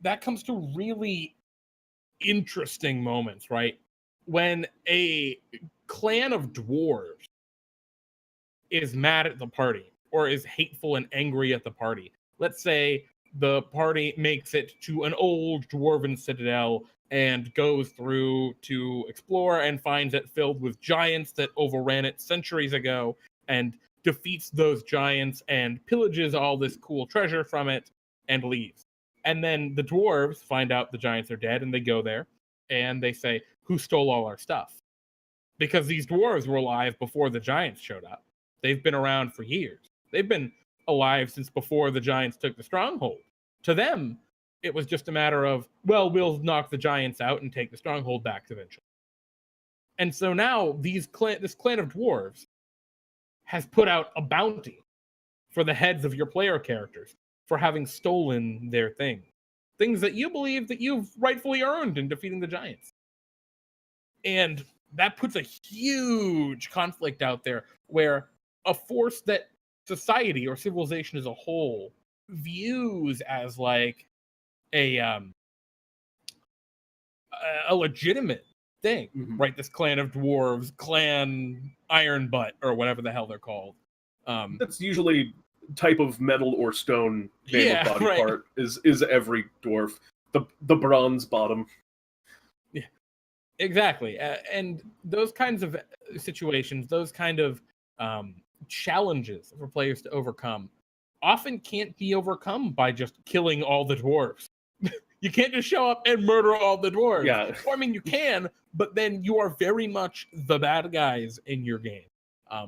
[SPEAKER 1] that comes to really interesting moments, right? When a clan of dwarves is mad at the party or is hateful and angry at the party. Let's say the party makes it to an old dwarven citadel and goes through to explore and finds it filled with giants that overran it centuries ago, and defeats those giants and pillages all this cool treasure from it and leaves. And then the dwarves find out the giants are dead, and they go there and they say, who stole all our stuff? Because these dwarves were alive before the giants showed up. They've been around for years. They've been alive since before the giants took the stronghold. To them, it was just a matter of, well, we'll knock the giants out and take the stronghold back eventually. And so now this clan of dwarves has put out a bounty for the heads of your player characters for having stolen their things that you believe that you've rightfully earned in defeating the giants. And that puts a huge conflict out there where a force that society or civilization as a whole views as like a legitimate thing, right? This clan of dwarves, clan Iron Butt, or whatever the hell they're called.
[SPEAKER 2] That's usually type of metal or stone name of body part is every dwarf. The bronze bottom.
[SPEAKER 1] Yeah, exactly. And those kinds of situations, those kind of challenges for players to overcome, often can't be overcome by just killing all the dwarves. You can't just show up and murder all the dwarves.
[SPEAKER 2] Yeah.
[SPEAKER 1] Or, I mean, you can, but then you are very much the bad guys in your game,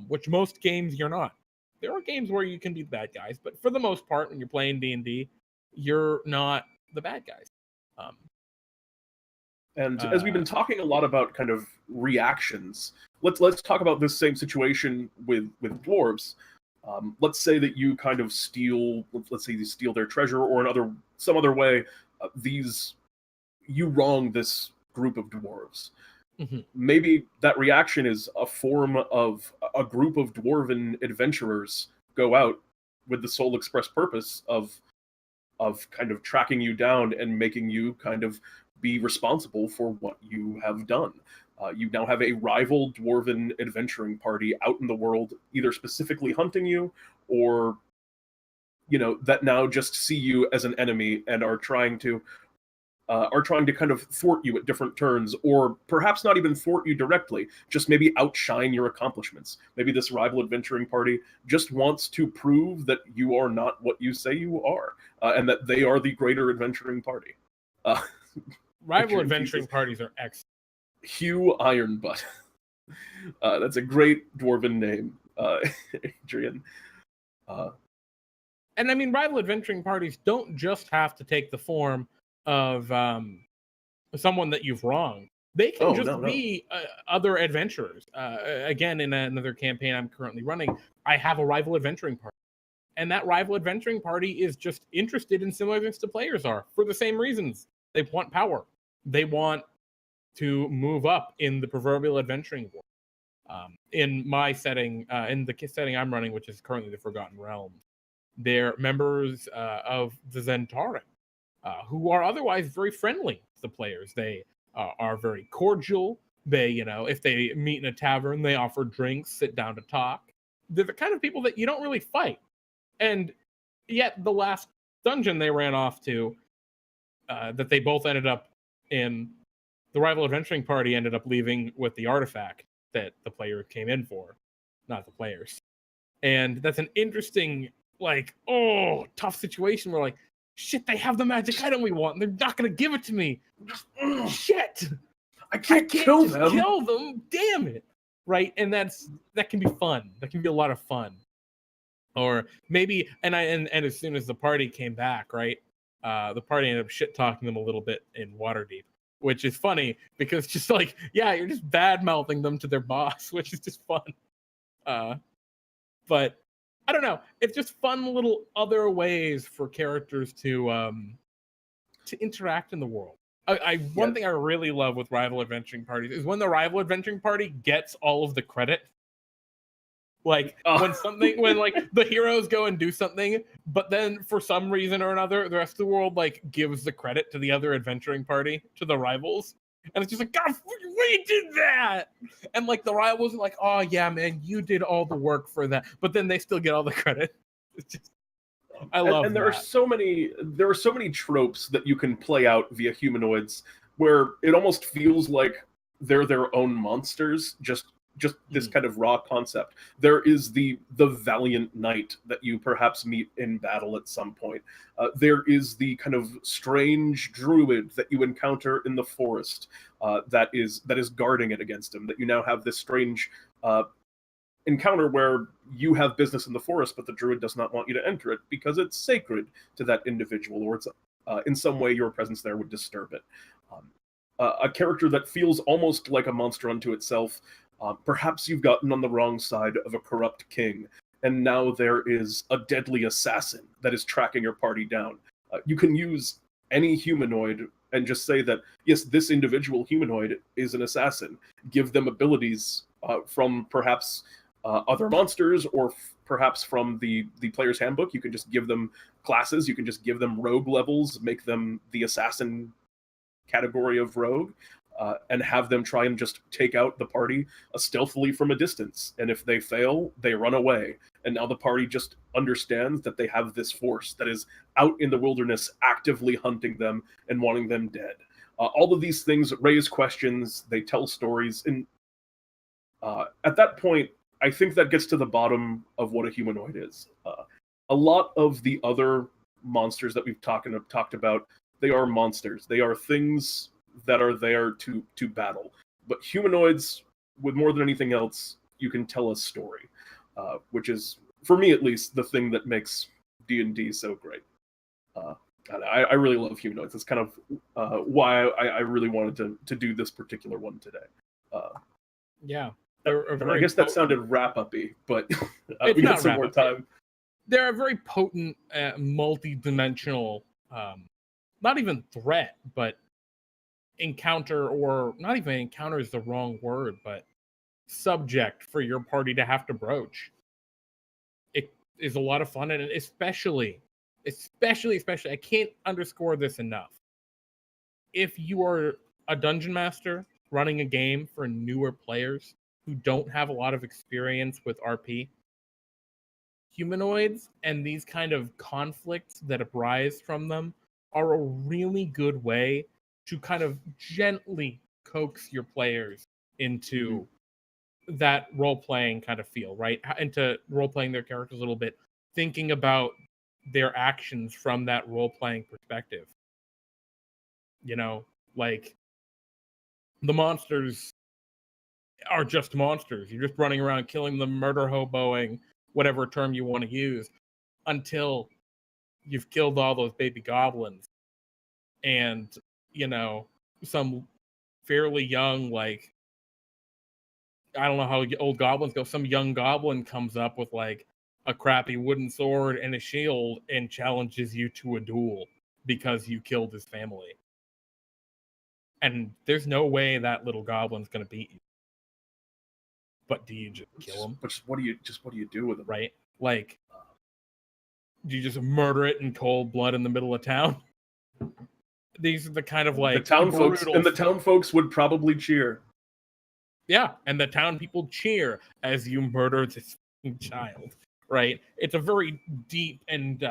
[SPEAKER 1] which most games you're not. There are games where you can be the bad guys, but for the most part, when you're playing D&D, you're not the bad guys.
[SPEAKER 2] And as we've been talking a lot about kind of reactions, let's talk about this same situation with dwarves. Let's say that you kind of steal, let's say you steal their treasure, or some other way, you wrong this group of dwarves.
[SPEAKER 1] Mm-hmm.
[SPEAKER 2] Maybe that reaction is a form of a group of dwarven adventurers go out with the sole express purpose of kind of tracking you down and making you kind of be responsible for what you have done. You now have a rival dwarven adventuring party out in the world, either specifically hunting you, or that now just see you as an enemy and are trying to kind of thwart you at different turns, or perhaps not even thwart you directly, just maybe outshine your accomplishments. Maybe this rival adventuring party just wants to prove that you are not what you say you are, and that they are the greater adventuring party.
[SPEAKER 1] Rival adventuring parties are excellent.
[SPEAKER 2] Hugh Ironbutt. That's a great dwarven name, Adrian.
[SPEAKER 1] And I mean, rival adventuring parties don't just have to take the form of someone that you've wronged. They can be other adventurers. Again, in another campaign I'm currently running, I have a rival adventuring party. And that rival adventuring party is just interested in similar things to players are, for the same reasons. They want power. They want to move up in the proverbial adventuring world. In my setting, in the setting I'm running, which is currently the Forgotten Realms, they're members of the Zentarim, who are otherwise very friendly to the players. They are very cordial. They, if they meet in a tavern, they offer drinks, sit down to talk. They're the kind of people that you don't really fight. And yet the last dungeon they ran off to, that they both ended up in, the rival adventuring party ended up leaving with the artifact that the player came in for, not the players. And that's an interesting, tough situation where, shit, they have the magic item we want, and they're not going to give it to me. Shit!
[SPEAKER 2] I can't kill them.
[SPEAKER 1] Kill them, damn it! Right? And that can be fun. That can be a lot of fun. Or maybe, and as soon as the party came back, right, the party ended up shit-talking them a little bit in Waterdeep, which is funny, because just you're just bad-mouthing them to their boss, which is just fun. But I don't know. It's just fun little other ways for characters to interact in the world. One thing I really love with rival adventuring parties is when the rival adventuring party gets all of the credit. When the heroes go and do something, but then for some reason or another, the rest of the world gives the credit to the other adventuring party, to the rivals. And it's just God, we did that! And the rivals are like, oh yeah, man, you did all the work for that. But then they still get all the credit. It's just, I love
[SPEAKER 2] and there
[SPEAKER 1] that.
[SPEAKER 2] are so many tropes that you can play out via humanoids, where it almost feels like they're their own monsters, just this kind of raw concept. There is the valiant knight that you perhaps meet in battle at some point. There is the kind of strange druid that you encounter in the forest that is guarding it against him, that you now have this strange encounter where you have business in the forest, but the druid does not want you to enter it because it's sacred to that individual, or it's in some way your presence there would disturb it. a character that feels almost like a monster unto itself. Perhaps you've gotten on the wrong side of a corrupt king, and now there is a deadly assassin that is tracking your party down. You can use any humanoid and just say that, yes, this individual humanoid is an assassin. Give them abilities from perhaps other monsters, or perhaps from the player's handbook. You can just give them classes. You can just give them rogue levels, make them the assassin category of rogue, and have them try and just take out the party stealthily from a distance. And if they fail, they run away. And now the party just understands that they have this force that is out in the wilderness actively hunting them and wanting them dead. All of these things raise questions, they tell stories, and at that point, I think that gets to the bottom of what a humanoid is. A lot of the other monsters that we've talked about, they are monsters. They are things that are there to battle. But humanoids, with more than anything else, you can tell a story, which is, for me at least, the thing that makes D&D so great. And I really love humanoids. That's kind of why I really wanted to do this particular one today.
[SPEAKER 1] Yeah.
[SPEAKER 2] I guess that sounded wrap-uppy, but we got some more time.
[SPEAKER 1] They're a very potent, multi-dimensional, not even threat, but encounter, or not even encounter is the wrong word, but subject for your party to have to broach. It is a lot of fun, and especially, I can't underscore this enough. If you are a dungeon master running a game for newer players who don't have a lot of experience with RP, humanoids and these kind of conflicts that arise from them are a really good way to kind of gently coax your players into that role-playing kind of feel, right? Into role-playing their characters a little bit, thinking about their actions from that role-playing perspective. You know, like, the monsters are just monsters. You're just running around killing them, murder hoboing, whatever term you want to use, until you've killed all those baby goblins. And, you know, some fairly young, like, I don't know how old goblins go, some young goblin comes up with, like, a crappy wooden sword and a shield and challenges you to a duel because you killed his family. And there's no way that little goblin's going to beat you. But do you just kill him?
[SPEAKER 2] What do you do with him?
[SPEAKER 1] Right? Like, do you just murder it in cold blood in the middle of town? These are the kind of, like,
[SPEAKER 2] the town folks would probably cheer.
[SPEAKER 1] Yeah, and the town people cheer as you murder this child, right? It's a very deep and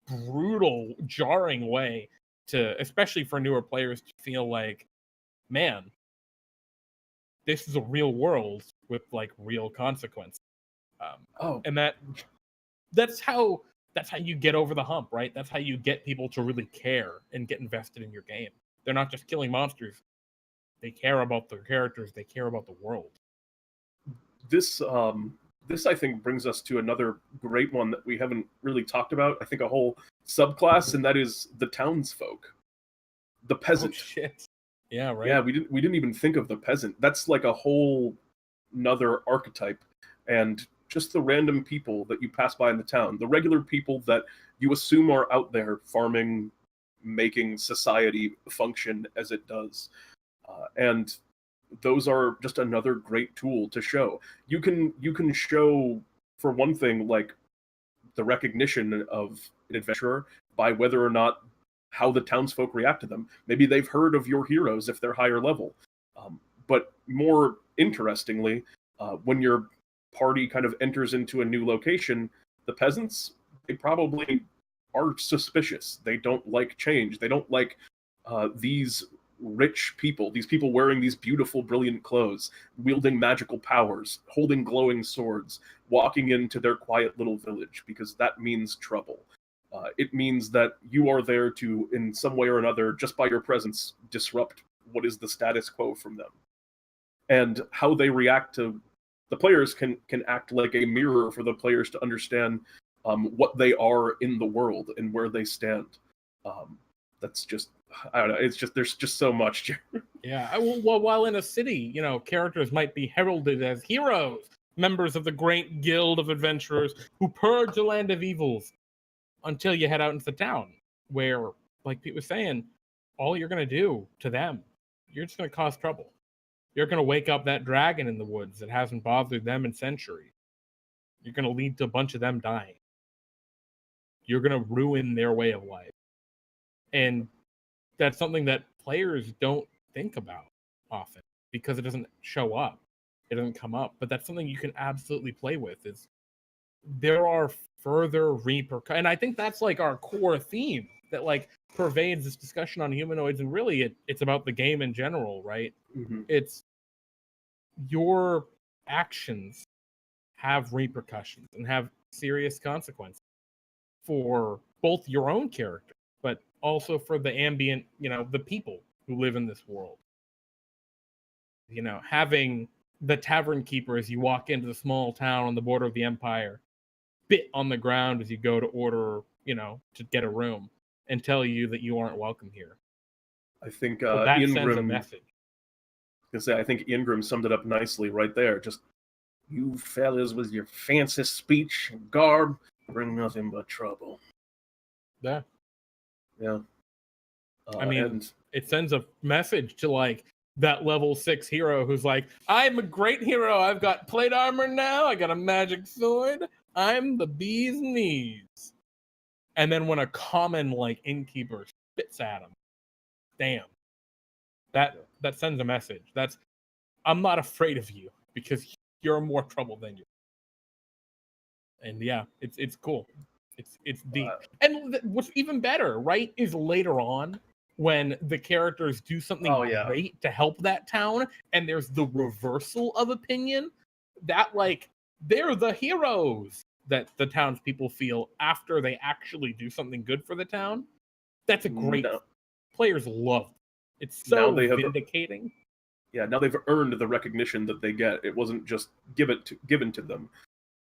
[SPEAKER 1] brutal, jarring way to, especially for newer players, to feel like, man, this is a real world with, like, real consequences. And that's how you get over the hump, right? That's how you get people to really care and get invested in your game. They're not just killing monsters. They care about their characters. They care about the world.
[SPEAKER 2] This I think brings us to another great one that we haven't really talked about. I think a whole subclass, and that is the townsfolk, the peasant.
[SPEAKER 1] Oh, shit. Yeah, right.
[SPEAKER 2] Yeah, we didn't even think of the peasant. That's like a whole another archetype, and just the random people that you pass by in the town, the regular people that you assume are out there farming, making society function as it does. And those are just another great tool to show. You can show, for one thing, like, the recognition of an adventurer by whether or not how the townsfolk react to them. Maybe they've heard of your heroes if they're higher level. But more interestingly, when your party kind of enters into a new location, the peasants, they probably are suspicious. They don't like change. They don't like these rich people, these people wearing these beautiful, brilliant clothes, wielding magical powers, holding glowing swords, walking into their quiet little village, because that means trouble. It means that you are there to, in some way or another, just by your presence, disrupt what is the status quo from them. And how they react to the players can act like a mirror for the players to understand what they are in the world and where they stand. That's just I don't know. It's just there's just so much.
[SPEAKER 1] Yeah. Well, while in a city, characters might be heralded as heroes, members of the great guild of adventurers who purge the land of evils, until you head out into the town, where, like Pete was saying, all you're gonna do to them, you're just gonna cause trouble. You're gonna wake up that dragon in the woods that hasn't bothered them in centuries. You're gonna lead to a bunch of them dying. You're gonna ruin their way of life. And that's something that players don't think about often because it doesn't show up. It doesn't come up. But that's something you can absolutely play with. Is there are further repercussions. And I think that's like our core theme that like pervades this discussion on humanoids, and really it's about the game in general, right?
[SPEAKER 2] Mm-hmm.
[SPEAKER 1] It's your actions have repercussions and have serious consequences for both your own character, but also for the ambient, the people who live in this world. Having the tavern keeper as you walk into the small town on the border of the Empire spit on the ground as you go to order, to get a room, and tell you that you aren't welcome here.
[SPEAKER 2] I think
[SPEAKER 1] that
[SPEAKER 2] Ingram
[SPEAKER 1] sends a message.
[SPEAKER 2] I think Ingram summed it up nicely right there. Just, you fellas with your fancy speech and garb bring nothing but trouble.
[SPEAKER 1] Yeah.
[SPEAKER 2] Yeah.
[SPEAKER 1] I mean, it sends a message to like that level 6 hero who's like, I'm a great hero. I've got plate armor now. I got a magic sword. I'm the bee's knees. And then when a common like innkeeper spits at him, damn, that sends a message. That's, I'm not afraid of you because you're more trouble than you. And yeah, it's cool. It's deep. And what's even better, right, is later on when the characters do something great to help that town, and there's the reversal of opinion, that like they're the heroes that the townspeople feel after they actually do something good for the town. That's a great. Players love it. It's so vindicating.
[SPEAKER 2] Now they've earned the recognition that they get. It wasn't just given to them.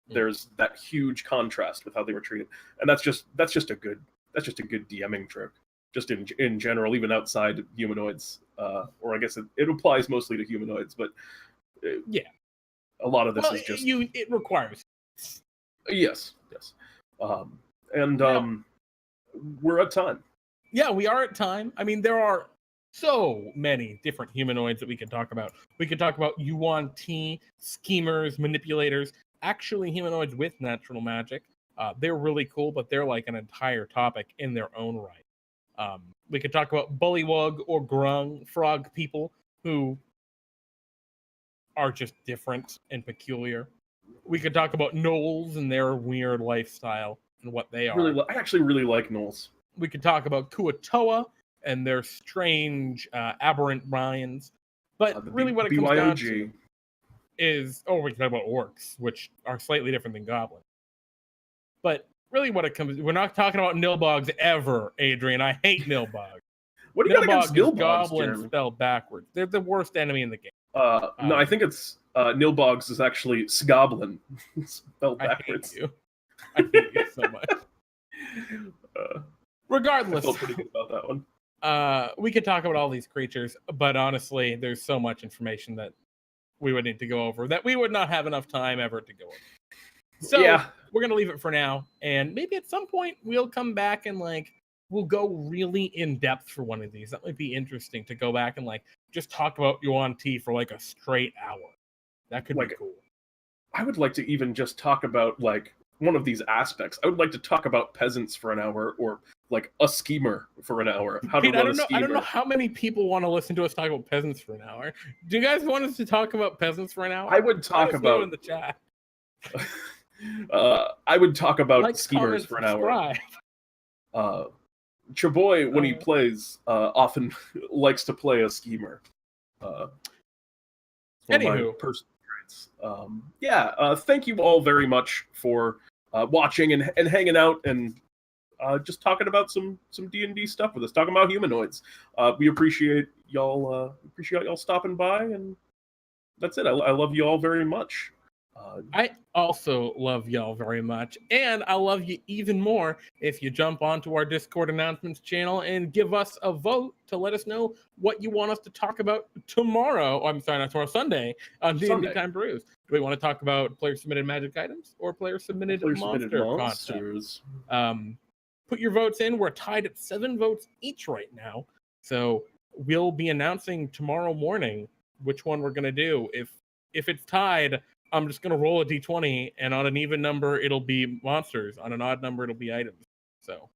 [SPEAKER 2] There's that huge contrast with how they were treated, and that's just a good DMing trick. Just in general, even outside humanoids, or I guess it applies mostly to humanoids, but a lot of this is just
[SPEAKER 1] it requires.
[SPEAKER 2] Yes. We're at time.
[SPEAKER 1] Yeah, we are at time. I mean, there are so many different humanoids that we could talk about. We could talk about yuan-ti, schemers, manipulators, actually humanoids with natural magic. They're really cool, but they're like an entire topic in their own right. We could talk about bullywug or grung, frog people, who are just different and peculiar. We could talk about gnolls and their weird lifestyle and what they are.
[SPEAKER 2] I actually really like gnolls.
[SPEAKER 1] We could talk about Kuatoa and their strange, aberrant minds. But really what it comes down to is... Oh, we can talk about orcs, which are slightly different than goblins. But really what it comes... We're not talking about nilbogs ever, Adrian. I hate nilbogs.
[SPEAKER 2] What do you got against nilbogs,
[SPEAKER 1] goblins spelled backwards. They're the worst enemy in the game.
[SPEAKER 2] No, I think it's... nilbogs is actually sgoblin spelled backwards.
[SPEAKER 1] I hate you so much. Regardless,
[SPEAKER 2] I feel pretty good about that one.
[SPEAKER 1] We could talk about all these creatures, but honestly, there's so much information that we would need to go over that we would not have enough time ever to go over. So we're gonna leave it for now, and maybe at some point we'll come back and we'll go really in depth for one of these. That might be interesting to go back and just talk about yuan-ti for a straight hour. That could be cool.
[SPEAKER 2] I would like to even just talk about one of these aspects. I would like to talk about peasants for an hour, or a schemer for an hour.
[SPEAKER 1] Pete, I don't know how many people want to listen to us talk about peasants for an hour. Do you guys want us to talk about peasants for an hour?
[SPEAKER 2] I would talk about
[SPEAKER 1] in the chat.
[SPEAKER 2] I would talk about schemers for an hour. Chaboy, when he plays, often likes to play a schemer.
[SPEAKER 1] Anywho,
[SPEAKER 2] personal traits. Thank you all very much for watching and hanging out and just talking about some D&D stuff with us, talking about humanoids. We appreciate y'all stopping by, and that's it. I love you all very much.
[SPEAKER 1] I also love y'all very much, and I love you even more if you jump onto our Discord announcements channel and give us a vote to let us know what you want us to talk about tomorrow. I'm sorry, not tomorrow, Sunday on DnDTime Brews. Do we want to talk about player-submitted magic items or player-submitted monster content? Put your votes in. We're tied at 7 votes each right now, so we'll be announcing tomorrow morning which one we're going to do. If it's tied, I'm just going to roll a d20, and on an even number, it'll be monsters. On an odd number, it'll be items. So,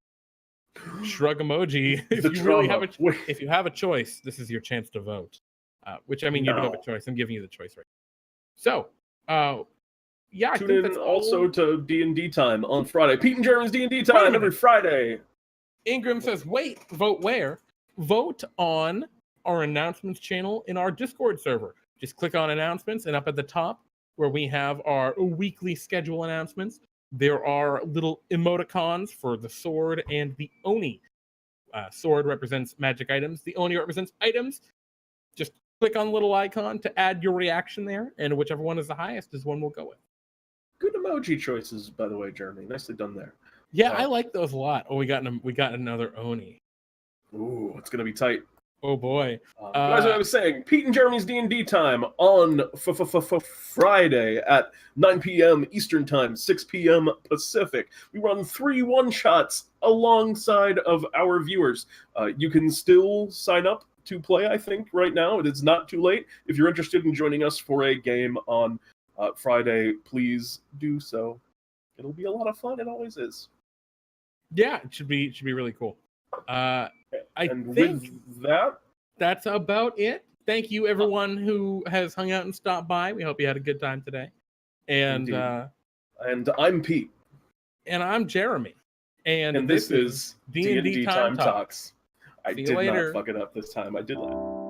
[SPEAKER 1] shrug emoji. If you have a choice, this is your chance to vote. Which, I mean, you do have a choice. I'm giving you the choice right now. So, yeah, I
[SPEAKER 2] tune
[SPEAKER 1] think
[SPEAKER 2] in
[SPEAKER 1] that's
[SPEAKER 2] also to D&D Time on Friday. Pete and Jeremy's D&D Time every Friday.
[SPEAKER 1] Ingram says, wait, vote where? Vote on our announcements channel in our Discord server. Just click on announcements, and up at the top, where we have our weekly schedule announcements, there are little emoticons for the sword and the Oni. Sword represents magic items. The Oni represents items. Just click on the little icon to add your reaction there, and whichever one is the highest is one we'll go with.
[SPEAKER 2] Good emoji choices, by the way, Jeremy. Nicely done there.
[SPEAKER 1] Yeah, I like those a lot. Oh, we got another Oni.
[SPEAKER 2] Ooh, it's gonna be tight.
[SPEAKER 1] Oh boy.
[SPEAKER 2] As I was saying, Pete and Jeremy's D&D Time on Friday at 9 p.m. Eastern Time, 6 p.m. Pacific. We run 3 one-shots alongside of our viewers. You can still sign up to play, I think, right now. It is not too late. If you're interested in joining us for a game on Friday, please do so. It'll be a lot of fun. It always is.
[SPEAKER 1] Yeah, it should be really cool. I think
[SPEAKER 2] with that,
[SPEAKER 1] that's about it. Thank you, everyone who has hung out and stopped by. We hope you had a good time today. And
[SPEAKER 2] I'm Pete.
[SPEAKER 1] And I'm Jeremy.
[SPEAKER 2] And this is DnDTime Talks. I did not fuck it up this time. I did not.